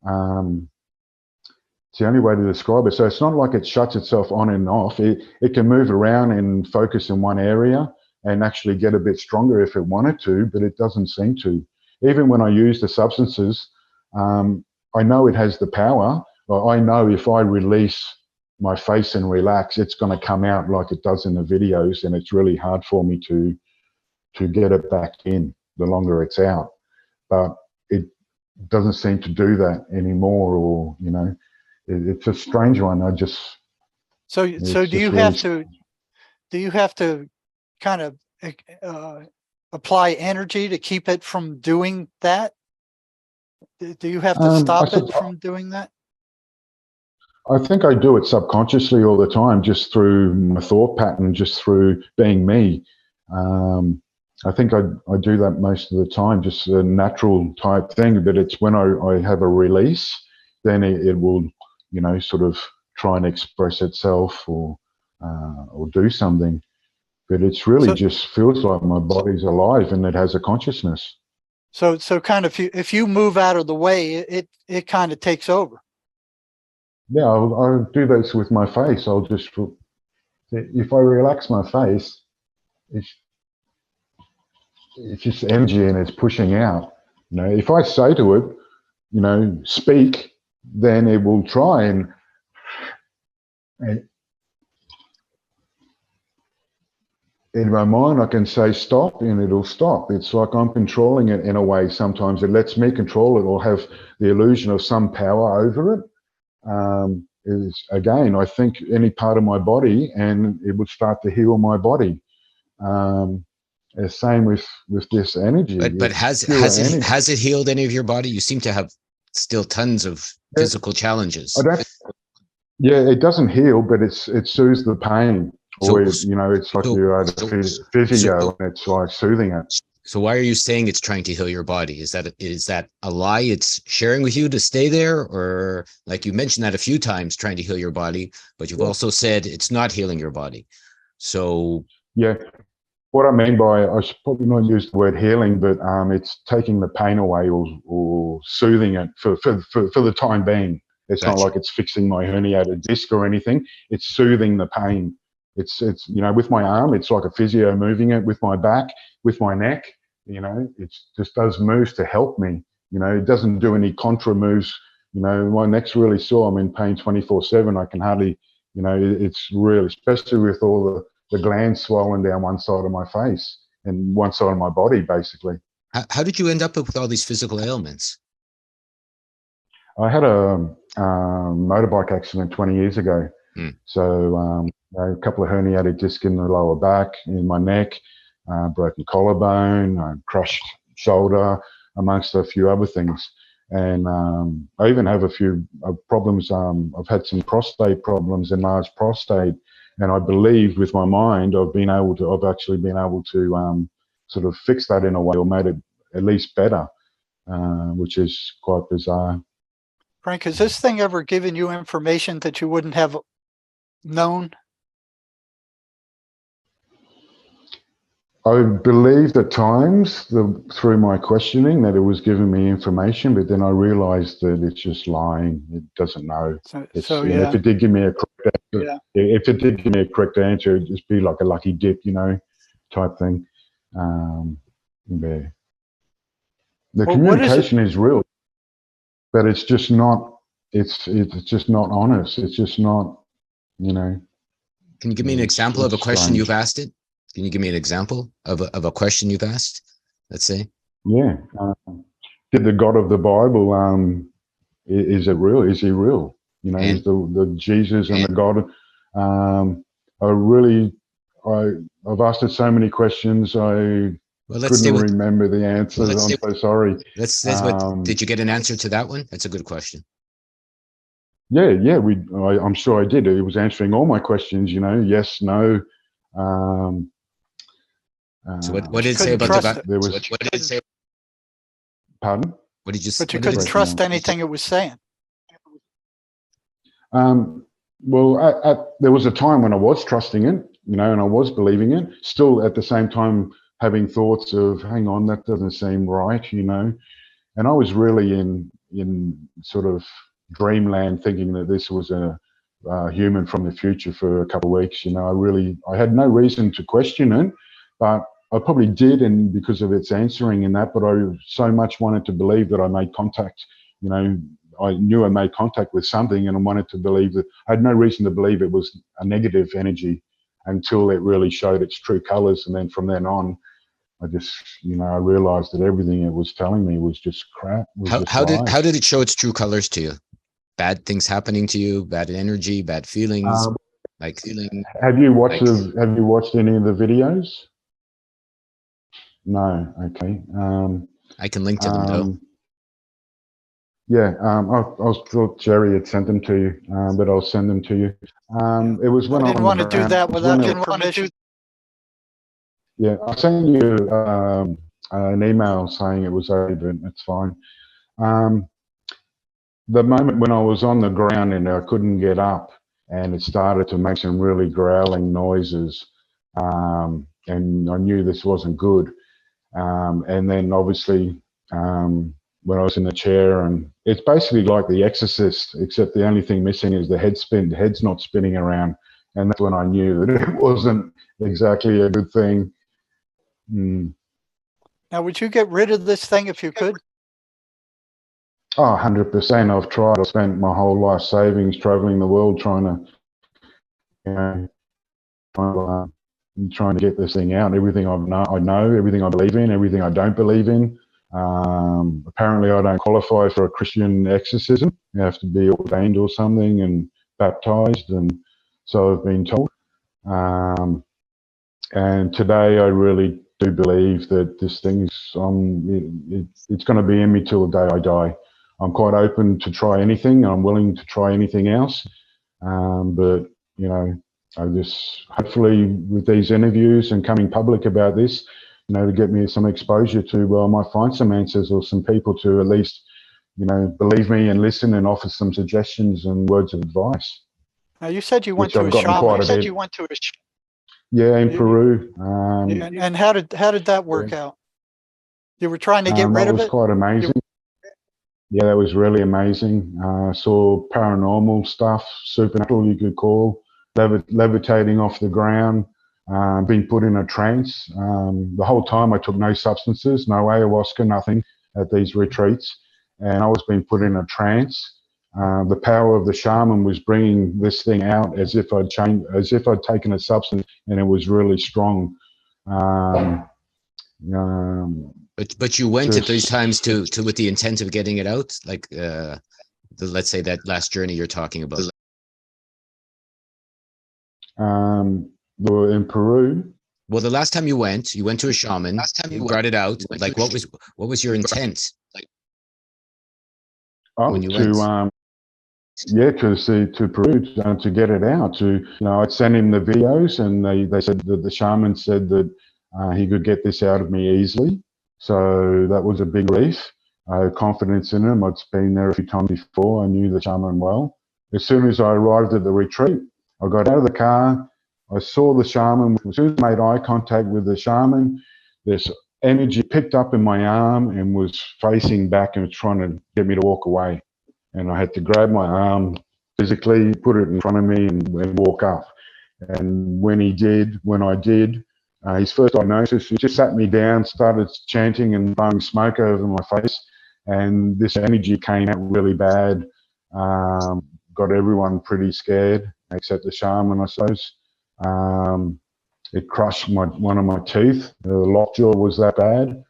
It's the only way to describe it. So it's not like it shuts itself on and off. It can move around and focus in one area and actually get a bit stronger if it wanted to, but it doesn't seem to. Even when I use the substances, I know it has the power. I know if I release my face and relax, it's going to come out like it does in the videos, and it's really hard for me to get it back in the longer it's out. But it doesn't seem to do that anymore, or, you know, it's a strange one. So do you have to kind of apply energy to keep it from doing that? Do you have to stop it from doing that? I think I do it subconsciously all the time, just through my thought pattern, just through being me. I think I do that most of the time, just a natural type thing. But it's when I have a release, then it will, you know, sort of try and express itself or do something. But it's really just feels like my body's alive and it has a consciousness. So kind of if you move out of the way, it kind of takes over. Yeah, I'll do this with my face. I'll just, if I relax my face, it's just energy and it's pushing out. You know, if I say to it, you know, speak, then it will try and in my mind, I can say stop and it'll stop. It's like I'm controlling it in a way. Sometimes it lets me control it or have the illusion of some power over it. Again, I think any part of my body, and it would start to heal my body. Same with this energy. But has it healed any of your body? You seem to have still tons of physical challenges. It doesn't heal, but it soothes the pain. Or, you know, it's like you're at a physio and it's like soothing it. So why are you saying it's trying to heal your body? Is that a lie it's sharing with you to stay there? Or, like you mentioned that a few times, trying to heal your body, but you've also said it's not healing your body. So yeah, what I mean by, I should probably not use the word healing, but it's taking the pain away or soothing it for the time being. It's not like it's fixing my herniated disc or anything. It's soothing the pain. It's you know, with my arm, it's like a physio moving it. With my back, with my neck, you know, it just does moves to help me. You know, it doesn't do any contra moves. You know, my neck's really sore. I'm in pain 24/7. I can hardly, you know, it's really, especially with all the glands swollen down one side of my face and one side of my body, basically. How did you end up with all these physical ailments? I had a motorbike accident 20 years ago. So a couple of herniated discs in the lower back, in my neck, broken collarbone, crushed shoulder, amongst a few other things. And I even have a few problems. I've had some prostate problems, enlarged prostate. And I believe with my mind, I've actually been able to sort of fix that in a way, or made it at least better, which is quite bizarre. Frank, has this thing ever given you information that you wouldn't have known? I believed at times through my questioning that it was giving me information, but then I realized that it's just lying. It doesn't know. Yeah. If it did give me a correct answer, if it did give me a correct answer, it'd just be like a lucky dip, type thing. Yeah. The communication is real, but it's just not. It's just not honest. It's just not. Can you give me an example of a question you've asked it? Can you give me an example of a question you've asked? Let's say. Yeah. Did the God of the Bible, is it real? Is he real? Is the Jesus and the God? I've asked it so many questions. Couldn't remember the answers. I'm so sorry. Did you get an answer to that one? That's a good question. Yeah. I'm sure I did. It was answering all my questions. Yes, no. So what did it say about the? What did it say? Pardon? What did you say? But you couldn't trust anything it was saying. Well, there was a time when I was trusting it, and I was believing it. Still, at the same time, having thoughts of, "Hang on, that doesn't seem right," And I was really in sort of dreamland, thinking that this was a human from the future for a couple of weeks. I had no reason to question it, but I probably did, and because of its answering in that, but I so much wanted to believe that I made contact. I knew I made contact with something, and I wanted to believe that. I had no reason to believe it was a negative energy until it really showed its true colors. And then from then on, I just, I realized that everything it was telling me was just crap. How did it show its true colors to you? Bad things happening to you, bad energy, bad feelings, Have you watched any of the videos? No. Okay. I can link to them though. Yeah. I thought Jerry had sent them to you, but I'll send them to you. It was when I didn't want to do that without your permission. Yeah, I sent you an email saying it was over, but it's fine. The moment when I was on the ground and I couldn't get up, and it started to make some really growling noises, and I knew this wasn't good. And then obviously when I was in the chair, and it's basically like The Exorcist, except the only thing missing is the head spin. The head's not spinning around, and that's when I knew that it wasn't exactly a good thing. Now, would you get rid of this thing if you could? Oh, 100%. I've tried. I've spent my whole life savings traveling the world trying to get this thing out. Everything I know, everything I believe in, everything I don't believe in. Apparently, I don't qualify for a Christian exorcism. You have to be ordained or something and baptized, and so I've been told. And today, I really do believe that this thing is it's going to be in me till the day I die. I'm quite open to try anything. I'm willing to try anything else. But, I just, hopefully with these interviews and coming public about this, to get me some exposure to, I might find some answers or some people to at least, believe me and listen and offer some suggestions and words of advice. Now, you said you went to a shaman. Yeah, in Peru. And how did that work out? You were trying to get rid of it? That was quite amazing. Yeah, that was really amazing. Saw paranormal stuff, supernatural you could call, levitating off the ground, being put in a trance. The whole time I took no substances, no ayahuasca, nothing at these retreats. And I was being put in a trance. The power of the shaman was bringing this thing out as if I'd taken a substance, and it was really strong. But you went at these times to with the intent of getting it out, like let's say that last journey you're talking about. In Peru. Well, the last time you went to a shaman. You brought it out. Like, what was your intent? Like, when you went. To Peru to get it out. I'd send him the videos, and they said that the shaman said that he could get this out of me easily. So that was a big relief. I had confidence in him. I'd been there a few times before. I knew the shaman well. As soon as I arrived at the retreat, I got out of the car, I saw the shaman. As soon as I made eye contact with the shaman, this energy picked up in my arm and was facing back and was trying to get me to walk away. And I had to grab my arm physically, put it in front of me and walk up. And when I did, his first diagnosis, he just sat me down, started chanting and blowing smoke over my face. And this energy came out really bad, got everyone pretty scared, except the shaman, I suppose. It crushed one of my teeth. The lockjaw was that bad.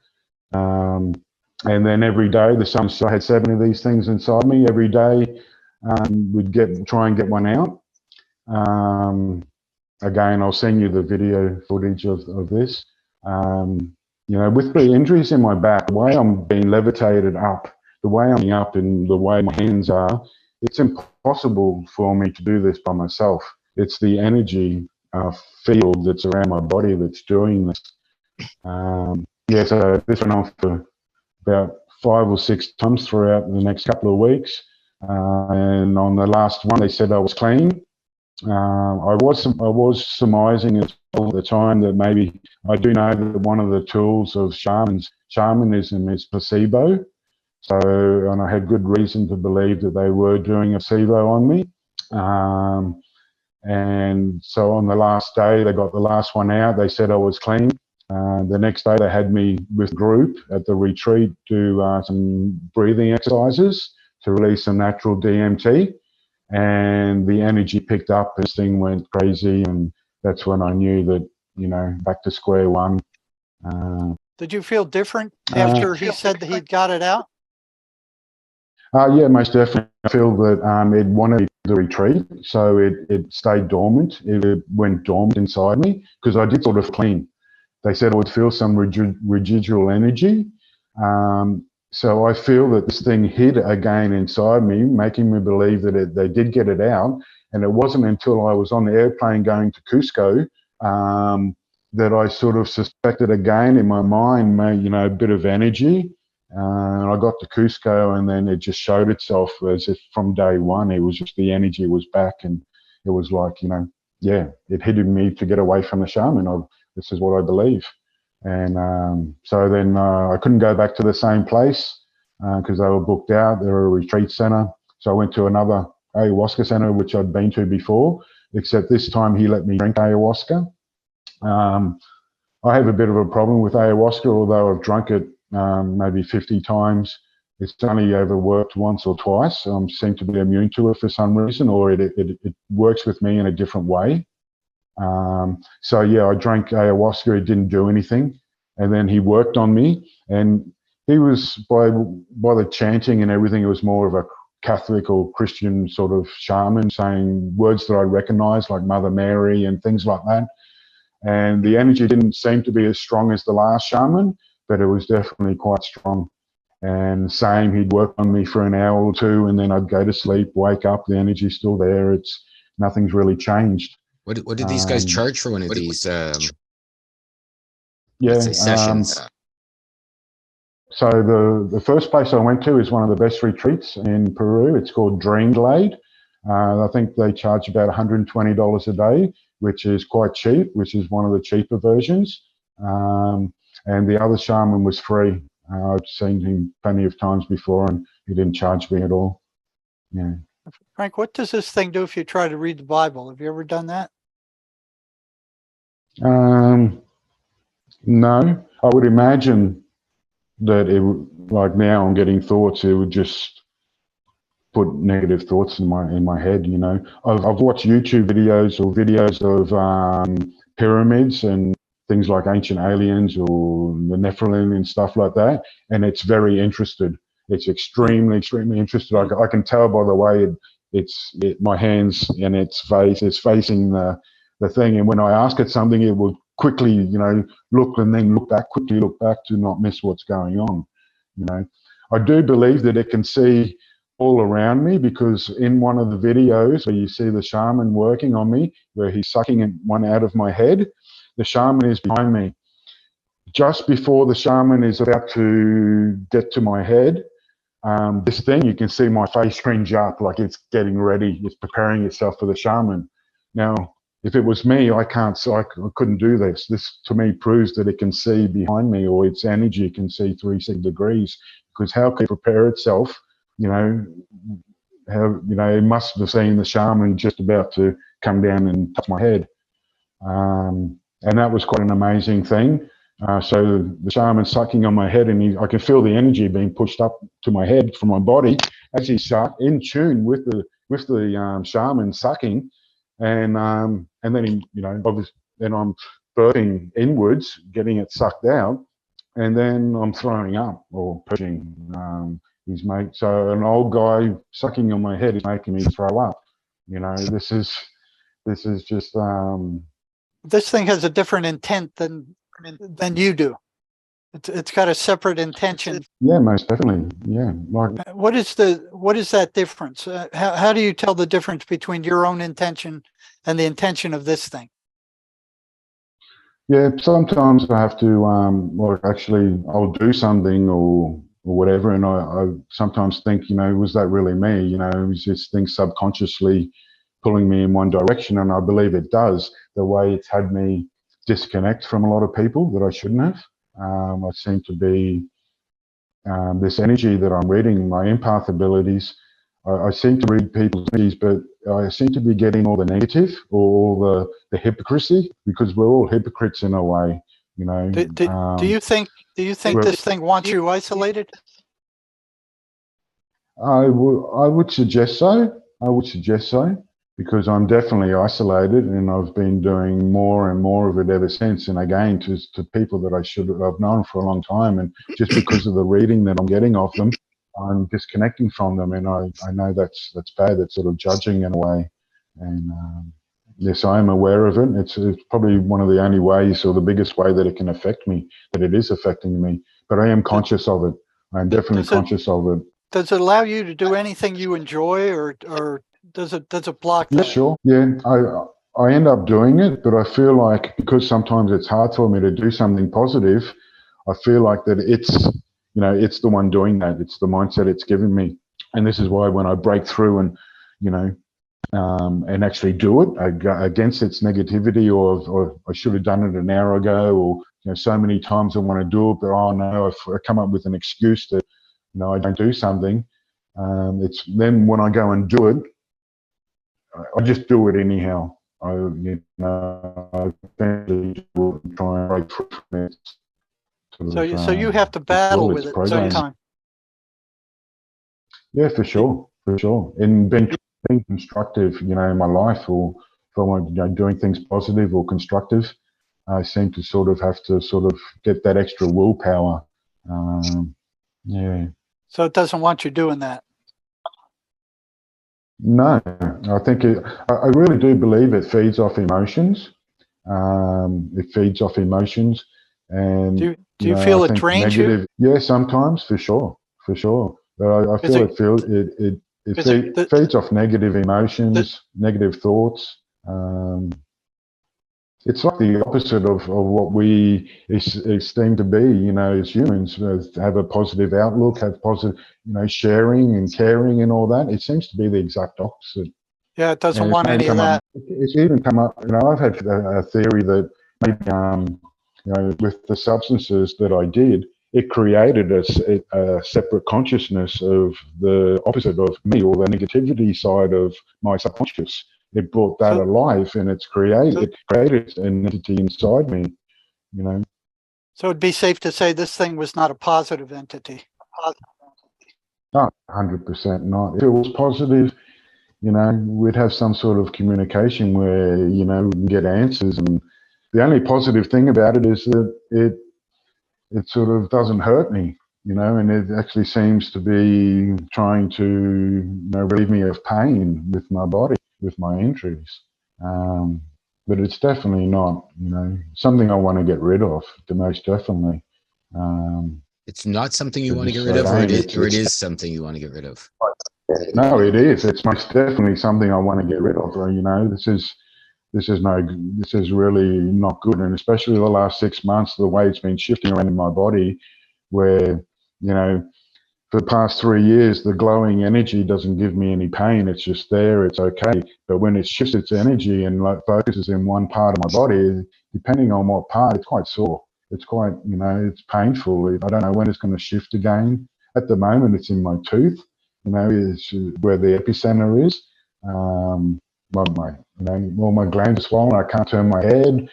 And then every day, I had 7 of these things inside me. Every day, we'd try and get one out. Again, I'll send you the video footage of this. You know, with the injuries in my back, the way I'm being levitated up, the way I'm up and the way my hands are, it's impossible for me to do this by myself. It's the energy field that's around my body that's doing this. Yeah, so this went on for about 5 or 6 times throughout the next couple of weeks. And on the last one, they said I was clean. I was surmising at the time that maybe I do know that one of the tools of shamanism is placebo. So, and I had good reason to believe that they were doing a placebo on me. And so on the last day, they got the last one out. They said I was clean. The next day, they had me with a group at the retreat do some breathing exercises to release some natural DMT. And the energy picked up, this thing went crazy, and that's when I knew that, you know, back to square one. Did you feel different after he said that he'd got it out? Yeah, most definitely. I feel that it wanted the retreat, so it stayed dormant. It went dormant inside me because I did sort of clean. They said I would feel some residual energy. So I feel that this thing hid again inside me, making me believe that they did get it out. And it wasn't until I was on the airplane going to Cusco that I sort of suspected again in my mind, you know, a bit of energy. And I got to Cusco, and then it just showed itself as if from day one, it was just the energy was back, and it was like, you know, yeah, it hid me to get away from the shaman. This is what I believe. And so then I couldn't go back to the same place because they were booked out. They were a retreat center. So I went to another ayahuasca center, which I'd been to before, except this time he let me drink ayahuasca. I have a bit of a problem with ayahuasca, although I've drunk it maybe 50 times. It's only ever worked once or twice. I seem to be immune to it for some reason, or it works with me in a different way. So yeah, I drank ayahuasca. It didn't do anything, and then he worked on me, and he was by the chanting and everything. It was more of a Catholic or Christian sort of shaman saying words that I recognized, like Mother Mary and things like that. And the energy didn't seem to be as strong as the last shaman, but it was definitely quite strong. And same, he'd work on me for an hour or two, and then I'd go to sleep, wake up, the energy's still there. Nothing's really changed. What did these guys charge for one of these? Let's Yeah, say sessions. So the first place I went to is one of the best retreats in Peru. It's called Dreamglade. I think they charge about $120 a day, which is quite cheap, which is one of the cheaper versions. And the other shaman was free. I've seen him plenty of times before, and he didn't charge me at all. Yeah. Frank, what does this thing do if you try to read the Bible? Have you ever done that? No, I would imagine that it would, like now I'm getting thoughts, it would just put negative thoughts in my head, you know. I've watched YouTube videos or videos of pyramids and things like ancient aliens or the Nephilim and stuff like that, and it's very interested. It's extremely interested. I can tell by the way my hands and its face is facing the thing, and when I ask it something, it will quickly, you know, look and then quickly look back to not miss what's going on. You know, I do believe that it can see all around me, because in one of the videos where you see the shaman working on me, where he's sucking one out of my head, the shaman is behind me. Just before the shaman is about to get to my head, this thing, you can see my face cringe up, like it's getting ready, it's preparing itself for the shaman. Now, if it was me, I couldn't do this. This to me proves that it can see behind me, or its energy can see 360 degrees. Because how can it prepare itself? You know, it must have seen the shaman just about to come down and touch my head. And that was quite an amazing thing. So the shaman sucking on my head, and I could feel the energy being pushed up to my head from my body as he sucked, in tune with the shaman sucking, and then then I'm burping inwards, getting it sucked out, and then I'm throwing up or pushing his mate. So an old guy sucking on my head is making me throw up. This is just. This thing has a different intent than you do. It's got a separate intention. Yeah, most definitely. Yeah. What is that difference? How do you tell the difference between your own intention and the intention of this thing? Yeah, sometimes I have to, I'll do something or whatever, and I sometimes think, was that really me? Was this thing subconsciously pulling me in one direction? And I believe it does, the way it's had me disconnect from a lot of people that I shouldn't have. I seem to be, this energy that I'm reading, my empath abilities, I seem to read people's energies, but I seem to be getting all the negative or all the hypocrisy, because we're all hypocrites in a way, Do you think this thing wants you isolated? I would suggest so. Because I'm definitely isolated, and I've been doing more and more of it ever since. And again, to people that I've known for a long time, and just because of the reading that I'm getting of them, I'm disconnecting from them, and I know that's bad. That's sort of judging in a way, and yes, I am aware of it. It's probably one of the only ways, or the biggest way, that it can affect me, that it is affecting me. But I am conscious of it. I'm definitely conscious of it. Does it allow you to do anything you enjoy, or does it block that? Yeah, sure. Yeah, I end up doing it, but I feel like, because sometimes it's hard for me to do something positive, I feel like that it's the one doing that. It's the mindset it's given me, and this is why when I break through and and actually do it against its negativity, or I should have done it an hour ago, or so many times I want to do it, but oh no, I come up with an excuse that I don't do something. It's then when I go and do it, I just do it anyhow. I eventually try and break through from it. So you have to battle with it sometimes. Yeah, for sure. And being constructive, in my life, or if I want doing things positive or constructive, I seem to have to get that extra willpower. Yeah. So it doesn't want you doing that. No, I think I really do believe it feeds off emotions. It feeds off emotions, and do you feel it drains you? Yeah, sometimes, for sure. But I feel it feeds off negative emotions, negative thoughts. It's like the opposite of what we esteem to be, as humans, have a positive outlook, have positive, sharing and caring and all that. It seems to be the exact opposite. Yeah, it doesn't want any of that. It's even come up, I've had a theory that maybe, with the substances that I did, it created a separate consciousness of the opposite of me, or the negativity side of my subconscious. It brought that alive, and it created an entity inside me, So it'd be safe to say this thing was not a positive entity. No, 100% not. If it was positive, we'd have some sort of communication where, we can get answers. And the only positive thing about it is that it sort of doesn't hurt me, and it actually seems to be trying to, relieve me of pain with my body, with my injuries. But it's definitely not, something I want to get rid of, most definitely. It's not something you want to get rid of, or it is something you want to get rid of? No, it is. It's most definitely something I want to get rid of. This is really not good, and especially the last 6 months, the way it's been shifting around in my body, where for the past 3 years, the glowing energy doesn't give me any pain. It's just there. It's okay. But when it shifts its energy and like focuses in one part of my body, depending on what part, it's quite sore. It's quite, it's painful. I don't know when it's going to shift again. At the moment, it's in my tooth, is where the epicenter is. My glands are swollen. I can't turn my head.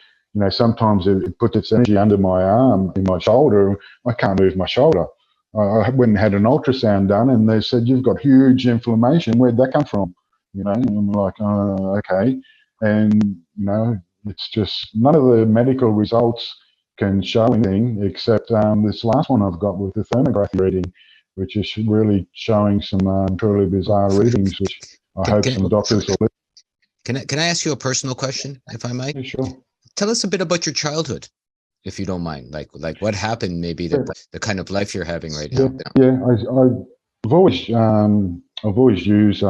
Sometimes it puts its energy under my arm, in my shoulder. I can't move my shoulder. I went and had an ultrasound done, and they said, you've got huge inflammation. Where'd that come from? And I'm like, oh, okay. And, it's just none of the medical results can show anything except this last one I've got with the thermography reading, which is really showing some truly bizarre readings, which I hope some doctors will listen. Can I ask you a personal question, if I might? Yeah, sure. Tell us a bit about your childhood, if you don't mind. Like what happened, maybe the kind of life you're having right now. Yeah, I've always used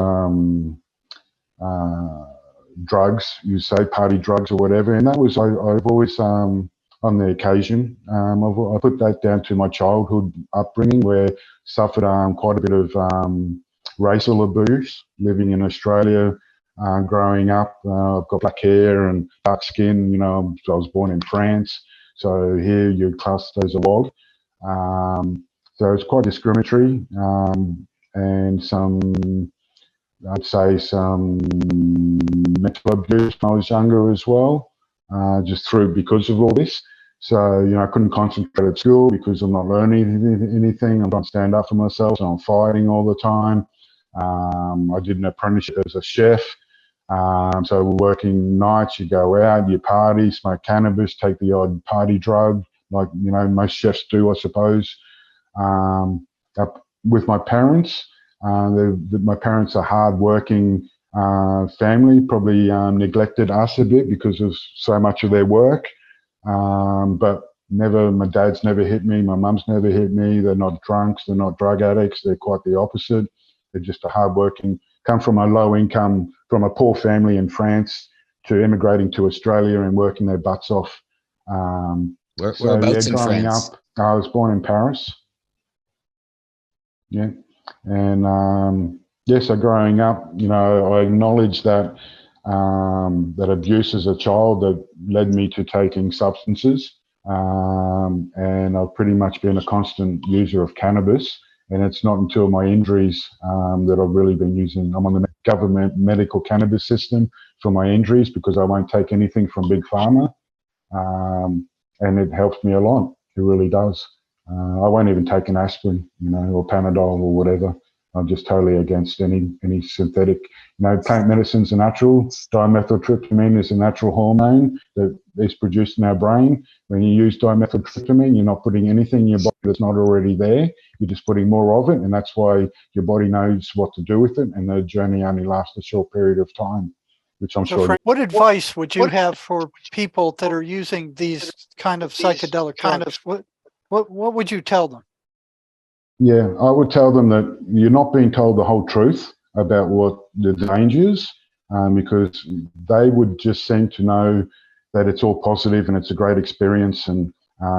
drugs, you say party drugs or whatever, and that was I've always on the occasion. I put that down to my childhood upbringing, where I suffered quite a bit of racial abuse living in Australia. Growing up, I've got black hair and dark skin. I was born in France, so here you're classed as a wog. So it's quite discriminatory, and I'd say some mental abuse when I was younger as well, because of all this. So, I couldn't concentrate at school because I'm not learning anything. I'm trying to stand up for myself, so I'm fighting all the time. I did an apprenticeship as a chef. So working nights, you go out, you party, smoke cannabis, take the odd party drug, like, most chefs do, I suppose. Up with my parents, my parents are hard-working family, probably neglected us a bit because of so much of their work. But my dad's never hit me, my mum's never hit me. They're not drunks, they're not drug addicts, they're quite the opposite. They're just a hard-working, come from a low income, from a poor family in France to immigrating to Australia and working their butts off. Whereabouts in France? I was born in Paris. Yeah. And so growing up, I acknowledged that that abuse as a child that led me to taking substances. And I've pretty much been a constant user of cannabis. And it's not until my injuries that I've really been using. I'm on the government medical cannabis system for my injuries because I won't take anything from Big Pharma. And it helps me a lot. It really does. I won't even take an aspirin, or Panadol or whatever. I'm just totally against any synthetic. Plant medicines are natural. Dimethyltryptamine is a natural hormone that is produced in our brain. When you use dimethyltryptamine, you're not putting anything in your body that's not already there. You're just putting more of it, and that's why your body knows what to do with it, and the journey only lasts a short period of time, which I'm sure. Frank, what advice would you have for people that are using these kind of psychedelic drugs? What would you tell them? Yeah, I would tell them that you're not being told the whole truth about what the dangers, because they would just seem to know that it's all positive and it's a great experience and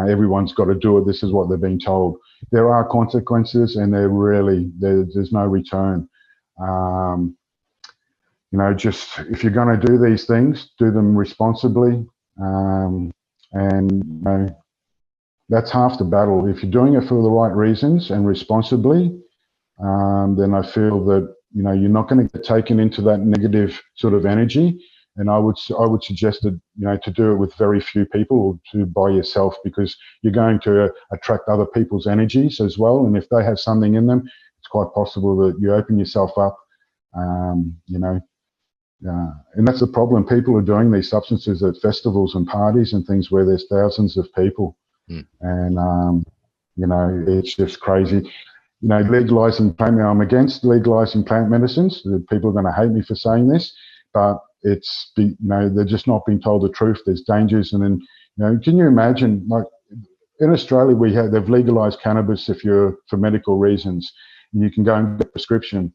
everyone's got to do it. This is what they're being told. There are consequences, and there's no return. Just if you're going to do these things, do them responsibly, and that's half the battle. If you're doing it for the right reasons and responsibly, then I feel that you're not going to get taken into that negative sort of energy. And I would suggest that to do it with very few people or to by yourself, because you're going to attract other people's energies as well. And if they have something in them, it's quite possible that you open yourself up. And that's the problem. People are doing these substances at festivals and parties and things where there's thousands of people. And, it's just crazy. Legalizing plant, I'm against legalizing plant medicines. People are going to hate me for saying this, but they're just not being told the truth. There's dangers. And then, can you imagine, like in Australia, they've legalized cannabis for medical reasons, and you can go and get a prescription.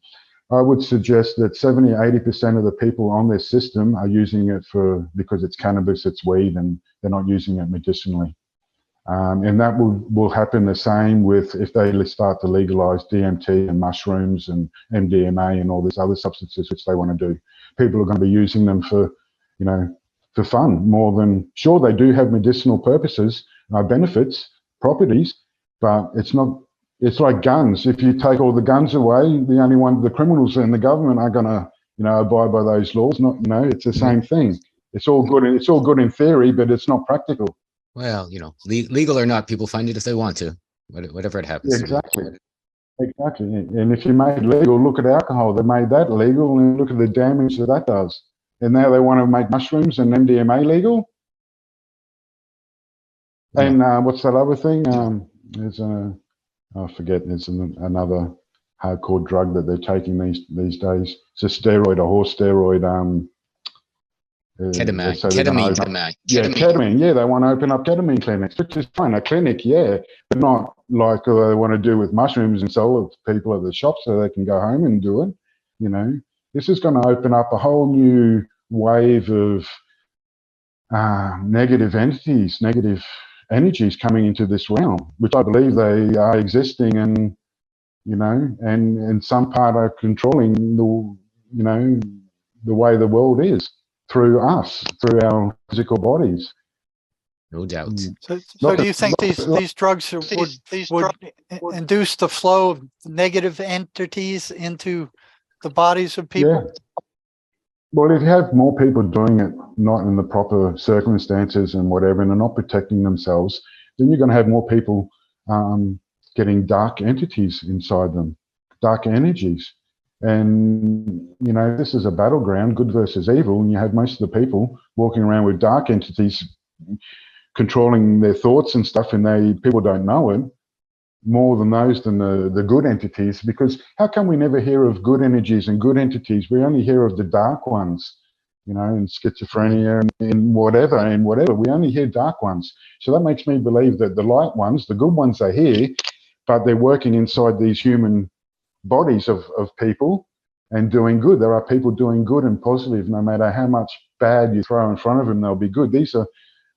I would suggest that 70, 80% of the people on this system are using it because it's cannabis, it's weed, and they're not using it medicinally. And that will happen the same with if they start to legalize DMT and mushrooms and MDMA and all these other substances which they want to do. People are going to be using them for, for fun more than, sure, they do have medicinal purposes, benefits, properties, but it's not. It's like guns. If you take all the guns away, the criminals and the government are going to, abide by those laws. Not, it's the same thing. It's all good. It's all good in theory, but it's not practical. Well, legal or not, people find it if they want to, whatever it happens. Exactly. Exactly. And if you made it legal, look at alcohol. They made that legal, and look at the damage that does. And now they want to make mushrooms and MDMA legal. And what's that other thing? There's I forget. There's another hardcore drug that they're taking these days. It's a steroid, a horse steroid. Ketamine. Yeah, ketamine. Yeah, they want to open up ketamine clinics, which is fine. A clinic, yeah, but not like they want to do with mushrooms and sell it to people at the shop so they can go home and do it. This is going to open up a whole new wave of negative entities, negative energies coming into this realm, which I believe they are existing and, and in some part are controlling the way the world is through us, through our physical bodies. No doubt. So do you think these drugs would induce the flow of negative entities into the bodies of people? Yeah. Well, if you have more people doing it, not in the proper circumstances and whatever, and they're not protecting themselves, then you're going to have more people getting dark entities inside them, dark energies. And, this is a battleground, good versus evil, and you have most of the people walking around with dark entities controlling their thoughts and stuff, and people don't know it, more than the good entities. Because how come we never hear of good energies and good entities? We only hear of the dark ones, in schizophrenia and whatever. We only hear dark ones. So that makes me believe that the light ones, the good ones, are here, but they're working inside these human bodies of people and doing good. There are people doing good and positive. No matter how much bad you throw in front of them, they'll be good. These are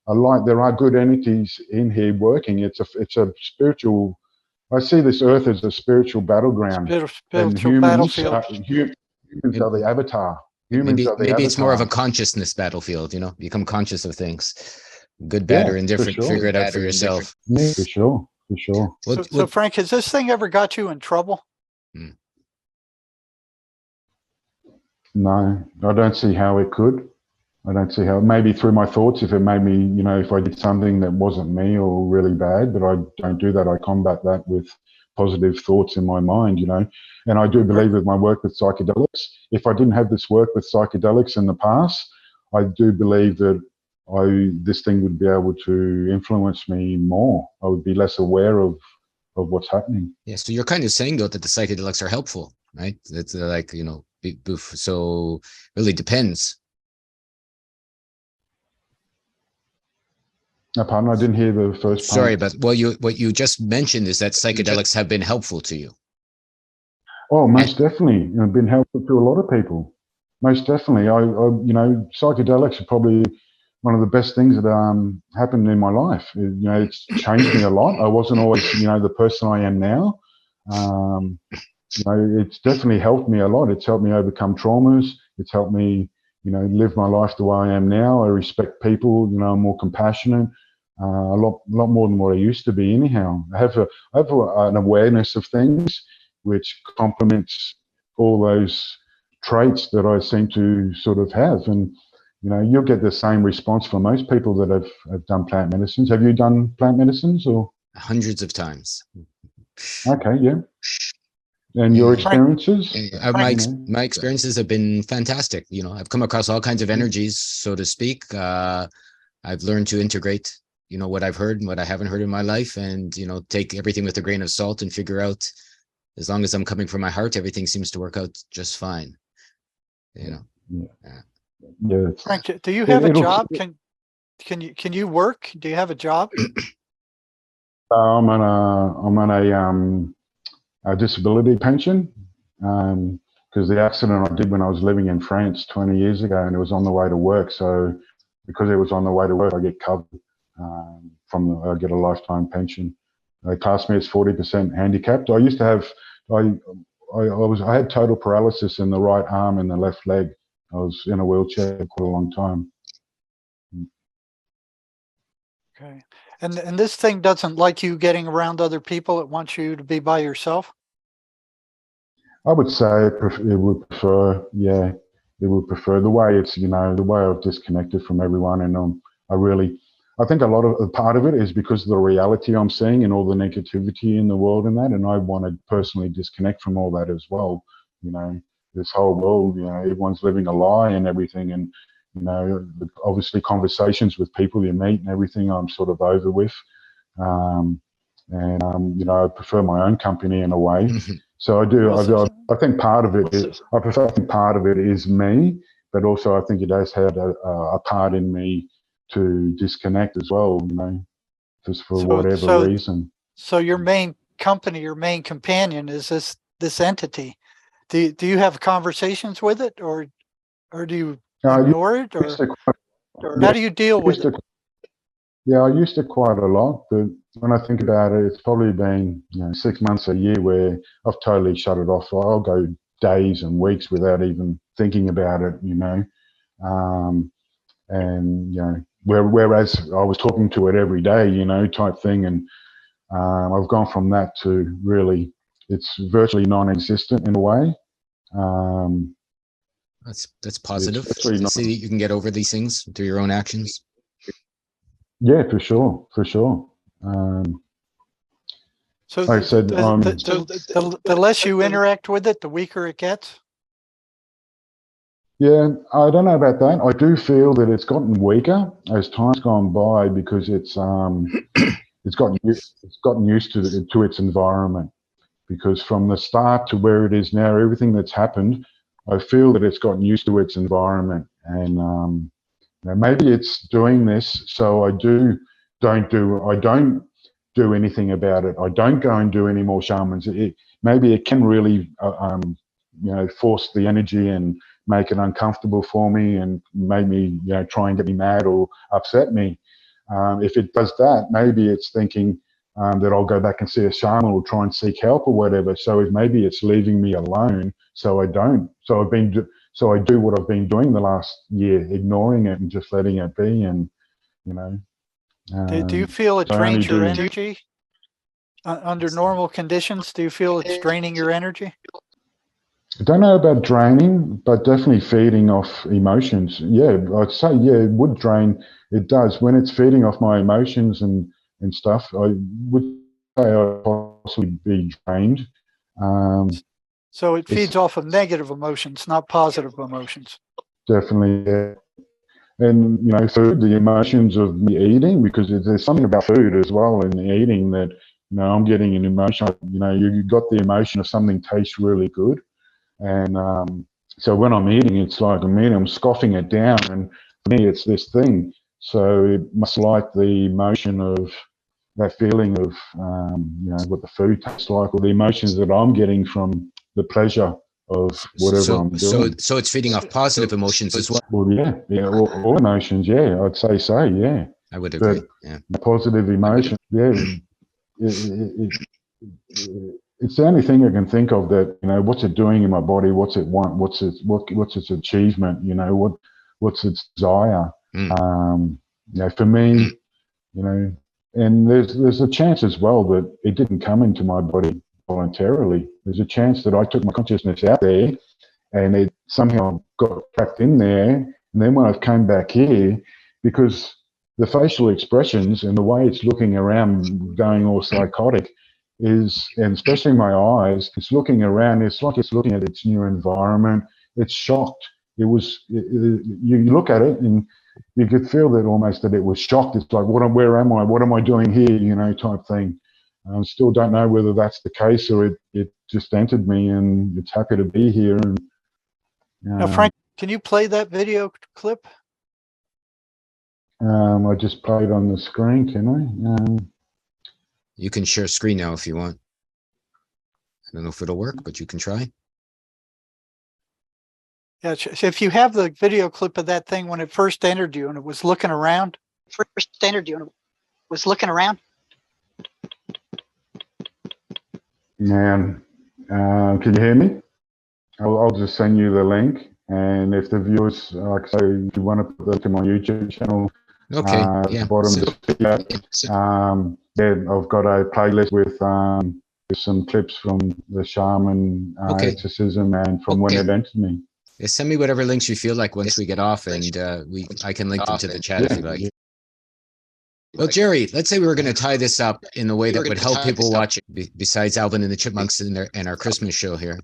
light. There are good entities in here working. It's a spiritual. I see this earth as a spiritual battleground. Spiritual battlefield. Humans are the avatar. Maybe it's more of a consciousness battlefield, become conscious of things, good, bad, or indifferent. Sure. Figure it out for yourself. Yeah, for sure. So Frank, has this thing ever got you in trouble? No, I don't see how it could. I don't see how. Maybe through my thoughts, if it made me, if I did something that wasn't me or really bad, but I don't do that. I combat that with positive thoughts in my mind, And I do believe with my work with psychedelics, if I didn't have this work with psychedelics in the past, I do believe that this thing would be able to influence me more. I would be less aware of what's happening. Yeah, so you're kind of saying, though, that the psychedelics are helpful, right? It's like, so really depends. Pardon, I didn't hear the first part. Sorry, but what you just mentioned is that psychedelics have been helpful to you. Oh, most definitely. Been helpful to a lot of people. Most definitely. I psychedelics are probably one of the best things that happened in my life. It's changed me a lot. I wasn't always, the person I am now. It's definitely helped me a lot. It's helped me overcome traumas. It's helped me, live my life the way I am now. I respect people. I'm more compassionate. A lot more than what I used to be. Anyhow, I have an awareness of things which complements all those traits that I seem to sort of have. And you'll get the same response from most people that have done plant medicines. Have you done plant medicines or? Hundreds of times. Okay, yeah. And your experiences? My experiences have been fantastic. I've come across all kinds of energies, so to speak. I've learned to integrate, what I've heard and what I haven't heard in my life, and, take everything with a grain of salt and figure out, as long as I'm coming from my heart, everything seems to work out just fine. Yeah. Frank, do you have a job? Can you work? Do you have a job? I'm on a disability pension because the accident I did when I was living in France 20 years ago, and it was on the way to work. So because it was on the way to work, I get covered I get a lifetime pension. They class me as 40% handicapped. I used to have, I had total paralysis in the right arm and the left leg. I was in a wheelchair for quite a long time. Okay. And this thing doesn't like you getting around other people. It wants you to be by yourself. I would say it would prefer, yeah, it would prefer the way it's, the way I've disconnected from everyone. And I think a part of it is because of the reality I'm seeing and all the negativity in the world and that. And I want to personally disconnect from all that as well. This whole world, everyone's living a lie and everything. And, obviously conversations with people you meet and everything I'm sort of over with. I prefer my own company in a way. So I do. I think part of it is. I think part of it is me, but also I think it has had a part in me to disconnect as well. Just for whatever reason. So your main company, your main companion is this entity. Do you have conversations with it, or do you ignore it, or how do you deal with it? Yeah, I used it quite a lot, but when I think about it, it's probably been 6 months, a year where I've totally shut it off. I'll go days and weeks without even thinking about it, whereas I was talking to it every day, type thing, and I've gone from that to really, it's virtually non-existent in a way. That's positive. To see that you can get over these things through your own actions. Yeah, for sure. So like I said, the less you interact with it, the weaker it gets. Yeah, I don't know about that. I do feel that it's gotten weaker as time's gone by because it's gotten used to its environment. Because from the start to where it is now, everything that's happened, I feel that it's gotten used to its environment, and maybe it's doing this so I don't do anything about it. I don't go and do any more shamans. Maybe it can really force the energy and make it uncomfortable for me and make me try and get me mad or upset me. If it does that, maybe it's thinking that I'll go back and see a shaman or try and seek help or whatever. So maybe it's leaving me alone, so I don't. So I do what I've been doing the last year, ignoring it and just letting it be. And do you feel it drains your energy under normal conditions? Do you feel it's draining your energy? I don't know about draining, but definitely feeding off emotions. Yeah, I'd say, it would drain. It does. When it's feeding off my emotions and stuff, I would say I'd possibly be drained. So it feeds off of negative emotions, not positive emotions. Definitely, yeah. And, food, the emotions of me eating, because there's something about food as well in the eating that, I'm getting an emotion. You got the emotion of something tastes really good. And so when I'm eating, it's like I'm scoffing it down. And for me, it's this thing. So it must like the emotion of that feeling of, what the food tastes like, or the emotions that I'm getting from the pleasure of whatever I'm doing. So it's feeding off positive emotions as well. Well, yeah, all emotions, yeah, I'd say so, yeah. I would agree. Yeah, the positive emotion, yeah. It's the only thing I can think of that, what's it doing in my body? What's it want? What's its achievement? What's its desire? For me, and there's a chance as well that it didn't come into my body voluntarily. There's a chance that I took my consciousness out there and it somehow got trapped in there. And then when I came back here, because the facial expressions and the way it's looking around, going all psychotic, and especially my eyes, it's looking around, it's like it's looking at its new environment. It's shocked. You look at it and you could feel that almost that it was shocked. It's like, where am I? What am I doing here? Type thing. I still don't know whether that's the case or it just entered me and it's happy to be here. And now, Frank, can you play that video clip? I just played on the screen, can I? You can share screen now if you want. I don't know if it'll work, but you can try. Yeah, so if you have the video clip of that thing when it first entered you and it was looking around. looking around. Man, can you hear me? I'll just send you the link, and if the viewers, like I say, you want to put that to my YouTube channel, Okay. at the bottom of the video, then I've got a playlist with some clips from the shaman exorcism and from when it entered me. Yeah, send me whatever links you feel like once we get off, and I can link them to the chat if you like. Well, Jerry, let's say we were going to tie this up in a way that would help people watch it, besides Alvin and the Chipmunks and our Christmas show here.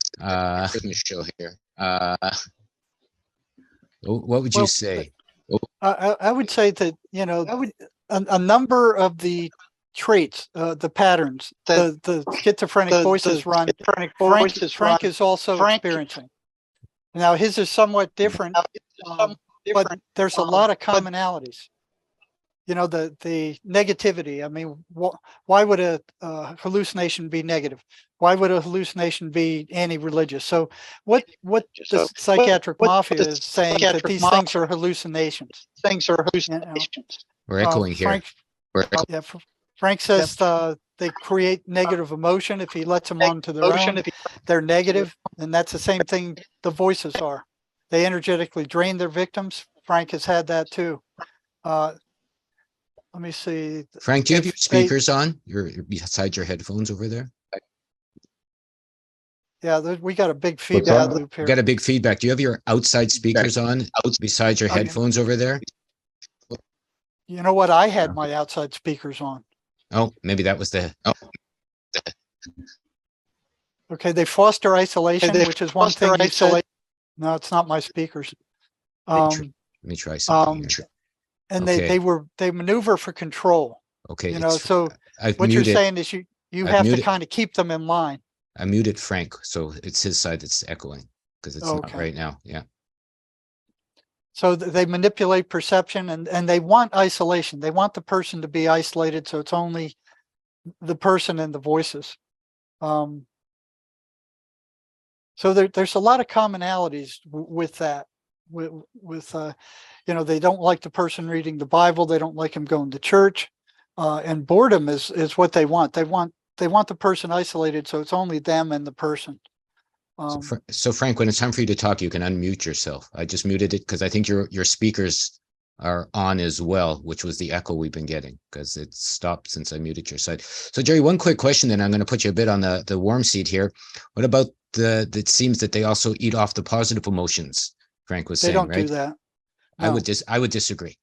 What would you say? I would say that, you know, a number of the traits, the patterns, the schizophrenic voices run, Frank is also experiencing. Now, his is somewhat different, but there's a lot of commonalities. You know, the negativity. I mean, why would a hallucination be negative? Why would a hallucination be anti-religious? So what the psychiatric mafia is saying that these things are hallucinations. We're echoing here. Frank says they create negative emotion if he lets them onto their own. They're negative, and that's the same thing the voices are. They energetically drain their victims. Frank has had that too. Let me see. Frank, do you have your speakers on? You're beside your headphones over there? Yeah, we got a big feedback loop here. Got a big feedback. Do you have your outside speakers on besides your headphones over there? You know what? I had my outside speakers on. Oh, maybe that was the... Okay, they foster isolation, which is one thing you said. No, it's not my speakers. Let me try something here. And they maneuver for control. Okay. You know, so what you're saying is you have to kind of keep them in line. I muted Frank, so it's his side that's echoing because it's not right now. Yeah. So they manipulate perception and they want isolation. They want the person to be isolated, so it's only the person and the voices. So there's a lot of commonalities with that. With you know, they don't like the person reading the Bible. They don't like him going to church, and boredom is what they want. They want the person isolated, so it's only them and the person. So Frank, when it's time for you to talk, you can unmute yourself. I just muted it because I think your speakers are on as well, which was the echo we've been getting because it stopped since I muted your side. So Jerry, one quick question, then I'm going to put you a bit on the warm seat here. What about it seems that they also eat off the positive emotions? Frank was saying, right? They don't do that. No. I would disagree.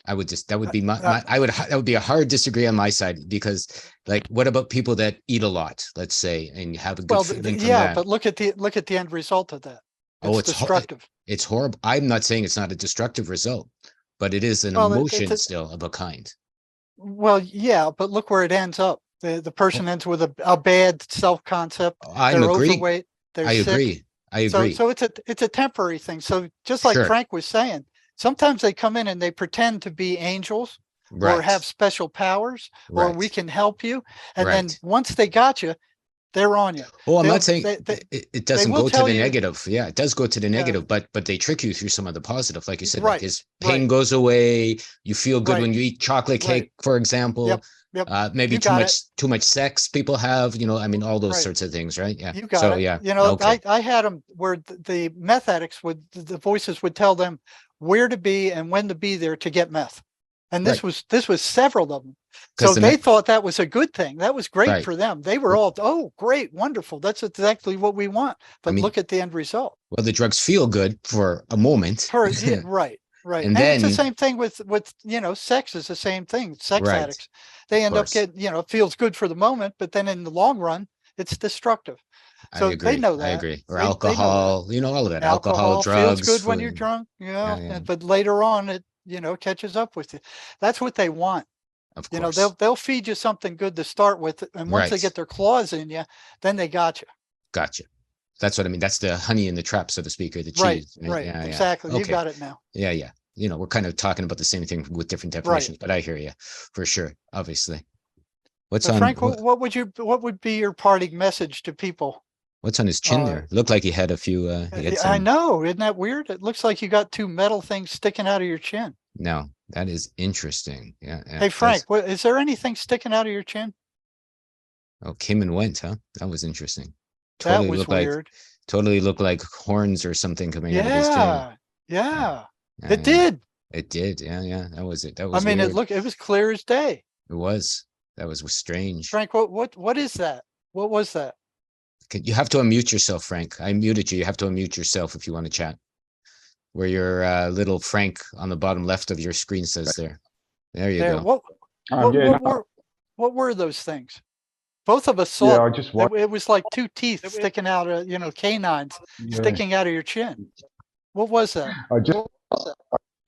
That would be that would be a hard disagree on my side because, like, what about people that eat a lot, let's say, and have a good feeling from that? But look at the end result of that. It's destructive. It's horrible. I'm not saying it's not a destructive result, but it is an emotion still of a kind. Well, yeah, but look where it ends up. The person ends with a bad self-concept. They're overweight. They're sick. I agree. So it's a temporary thing. So just like Frank was saying, sometimes they come in and they pretend to be angels or have special powers or we can help you. And then once they got you, they're on you. Oh, I'm not saying it doesn't go to the negative. Yeah, it does go to the negative, but they trick you through some of the positive. Like you said, like his pain goes away. You feel good when you eat chocolate cake, for example. Yep. Maybe too much sex people have, you know, I mean, all those sorts of things, right? Yeah. You got it. Yeah. You know, I had them where the meth addicts the voices would tell them where to be and when to be there to get meth. And this was several of them. So they thought that was a good thing. That was great for them. They were all, oh, great, wonderful. That's exactly what we want. But look at the end result. Well, the drugs feel good for a moment. Right. And then, it's the same thing with, you know, sex is the same thing. Sex addicts, they end up getting, you know, it feels good for the moment, but then in the long run, it's destructive. So they know that. I agree. Or alcohol, you know, all of that. Alcohol, drugs. Feels good when you're drunk, you know, but later on it, you know, catches up with you. That's what they want. Of course. You know, they'll feed you something good to start with. And once they get their claws in you, then they got you. Gotcha. That's what I mean. That's the honey in the trap, so to speak, or the cheese. Right. Yeah, exactly. You got it now. Yeah. You know, we're kind of talking about the same thing with different definitions, but I hear you for sure. Obviously. Frank, what would be your parting message to people? What's on his chin there? Looked like he had a few. I know. Isn't that weird? It looks like you got two metal things sticking out of your chin. No, That is interesting. Yeah. Hey, Frank, is there anything sticking out of your chin? Oh, came and went, huh? That was interesting. That was weird. Totally looked like horns or something coming out of his chin. Yeah. It did. It did. Yeah. That was it. That I was mean, weird. it was clear as day. It was. That was strange. Frank, what is that? What was that? You have to unmute yourself, Frank. I muted you. You have to unmute yourself if you want to chat. Where your little Frank on the bottom left of your screen says there. There you go. What were those things? Both of us saw it was like two teeth sticking out of, canines sticking out of your chin. What was that? I just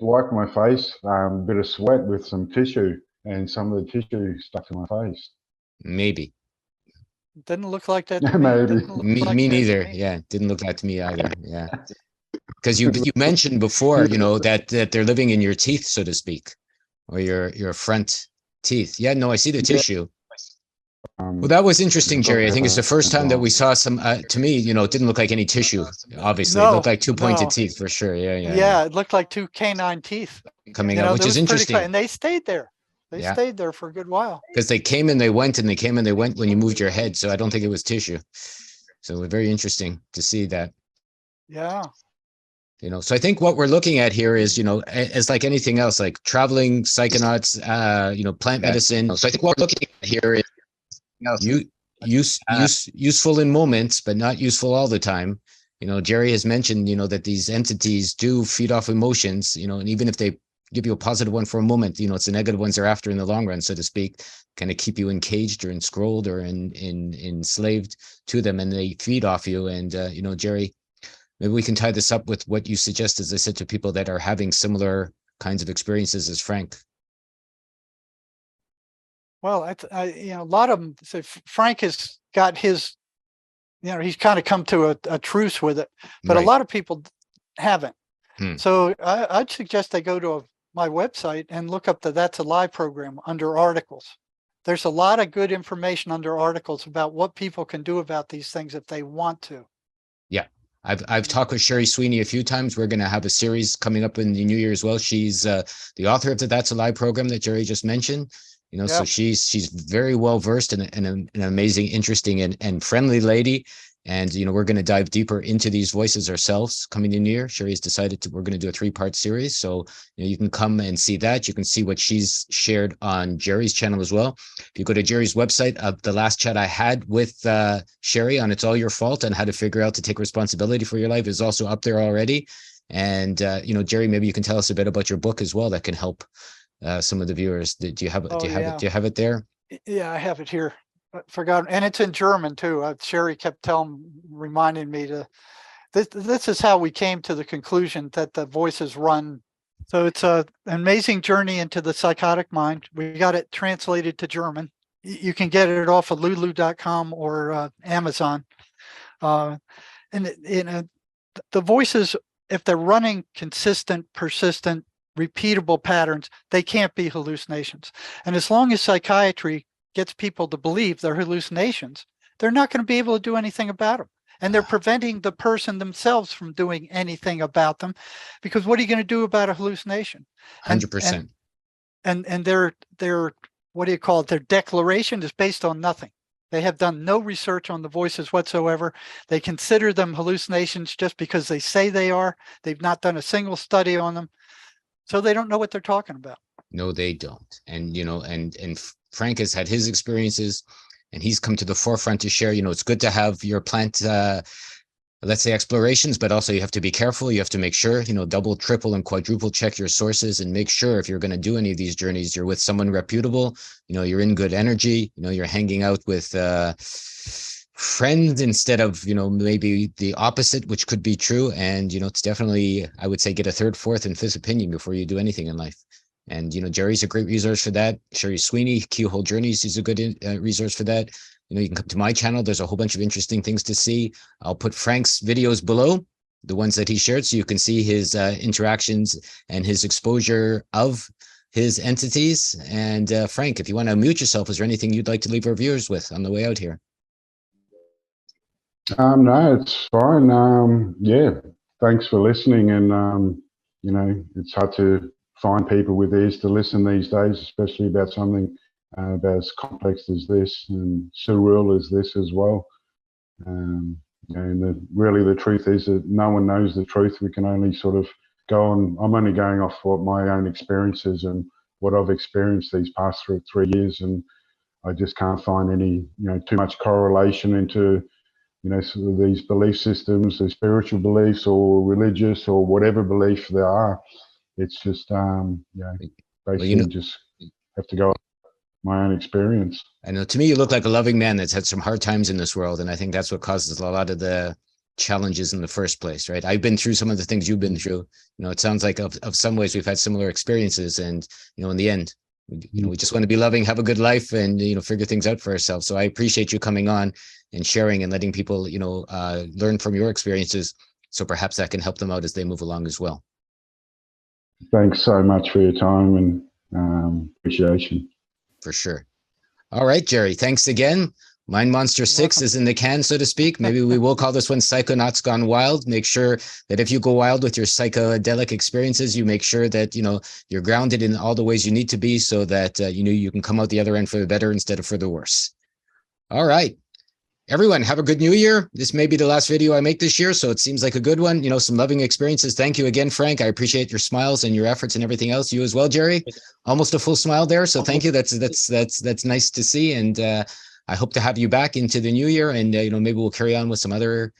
wiped my face, a bit of sweat with some tissue, and some of the tissue stuck to my face. Maybe. Didn't look like that. Maybe. Me neither. Yeah, didn't look like to me either. Yeah, because you mentioned before, that they're living in your teeth, so to speak, or your front teeth. Yeah, no, I see the tissue. Well, that was interesting, Jerry. I think it's the first time that we saw some. To me, it didn't look like any tissue. Obviously, it looked like two pointed teeth for sure. Yeah. It looked like two canine teeth coming out, which is interesting. And they stayed there. They stayed there for a good while. Because they came and they went, and they came and they went when you moved your head. So I don't think it was tissue. So it was very interesting to see that. Yeah. So I think what we're looking at here is, as like anything else, like traveling, psychonauts, plant medicine. So I think what we're looking at here is useful in moments, but not useful all the time. Jerry has mentioned, that these entities do feed off emotions, and even if they give you a positive one for a moment, it's the negative ones they're after in the long run, so to speak, kind of keep you encaged or enscrolled or enslaved to them, and they feed off you. And, Jerry, maybe we can tie this up with what you suggest, as I said, to people that are having similar kinds of experiences as Frank. Well, a lot of them. So Frank has got his, he's kind of come to a truce with it, but a lot of people haven't. So I'd suggest they go to my website and look up the That's a Lie program under articles. There's a lot of good information under articles about what people can do about these things if they want to. Yeah. I've talked with Sherry Sweeney a few times. We're going to have a series coming up in the new year as well. She's the author of the That's a Lie program that Jerry just mentioned. So she's very well versed and an amazing, interesting, and friendly lady. And, we're going to dive deeper into these voices ourselves coming in the year. Sherry's decided we're going to do a 3-part series. So, you can come and see that. You can see what she's shared on Jerry's channel as well. If you go to Jerry's website, the last chat I had with Sherry on It's All Your Fault and how to figure out to take responsibility for your life is also up there already. And, Jerry, maybe you can tell us a bit about your book as well that can help some of the viewers. Do you have it there? Yeah, I have it here. Forgotten, and it's in German too. Sherry kept reminding me to. This is how we came to the conclusion that the voices run. So it's an amazing journey into the psychotic mind. We got it translated to German. You can get it off of Lulu.com or Amazon. And the voices, if they're running consistent, persistent, repeatable patterns, they can't be hallucinations. And as long as psychiatry gets people to believe they're hallucinations, they're not going to be able to do anything about them. And they're preventing the person themselves from doing anything about them, because what are you going to do about a hallucination? 100%. And their what do you call it? Their declaration is based on nothing. They have done no research on the voices whatsoever. They consider them hallucinations just because they say they are. They've not done a single study on them. So they don't know what they're talking about. No, they don't. And, and Frank has had his experiences, and he's come to the forefront to share. It's good to have your plant, let's say, explorations, but also you have to be careful. You have to make sure, double, triple, and quadruple check your sources, and make sure if you're going to do any of these journeys, you're with someone reputable. You're in good energy. You're hanging out with friends instead of, maybe the opposite, which could be true. And, it's definitely, I would say, get a 3rd, 4th, and 5th opinion before you do anything in life. And, Jerry's a great resource for that. Sherry Sweeney, Keyhole Journeys, is a good resource for that. You can come to my channel. There's a whole bunch of interesting things to see. I'll put Frank's videos below, the ones that he shared, so you can see his interactions and his exposure of his entities. And Frank, if you want to unmute yourself, is there anything you'd like to leave our viewers with on the way out here? No, it's fine. Yeah, thanks for listening. And, it's hard to find people with ears to listen these days, especially about something about as complex as this and surreal as this as well. And really the truth is that no one knows the truth. We can only sort of go on. I'm only going off what my own experiences and what I've experienced these past 3 years, and I just can't find any, too much correlation into, sort of these belief systems, the spiritual beliefs or religious or whatever belief there are. It's just, basically just have to go off my own experience. I know, to me, you look like a loving man that's had some hard times in this world. And I think that's what causes a lot of the challenges in the first place, right? I've been through some of the things you've been through. It sounds like of some ways we've had similar experiences. And, in the end, we just want to be loving, have a good life, and, figure things out for ourselves. So I appreciate you coming on and sharing and letting people, learn from your experiences. So perhaps that can help them out as they move along as well. Thanks so much for your time and appreciation. For sure. All right, Jerry, thanks again. Mind Monster 6 is in the can, so to speak. Maybe we will call this one Psychonauts Gone Wild. Make sure that if you go wild with your psychedelic experiences, you make sure that, you're grounded in all the ways you need to be, so that, you can come out the other end for the better instead of for the worse. All right. Everyone, have a good new year. This may be the last video I make this year, so it seems like a good one. Some loving experiences. Thank you again, Frank. I appreciate your smiles and your efforts and everything else. You as well, Jerry. Almost a full smile there. So thank you. That's nice to see. And I hope to have you back into the new year. And maybe we'll carry on with some other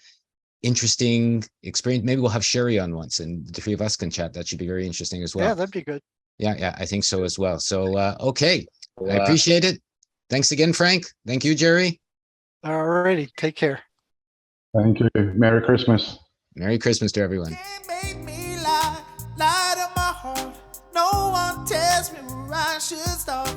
interesting experience. Maybe we'll have Sherry on once, and the three of us can chat. That should be very interesting as well. Yeah, that'd be good. Yeah, I think so as well. So okay, I appreciate it. Thanks again, Frank. Thank you, Jerry. All righty. Take care. Thank you. Merry Christmas. Merry Christmas to everyone. Can't make me lie to my heart. No one tells me where I should start.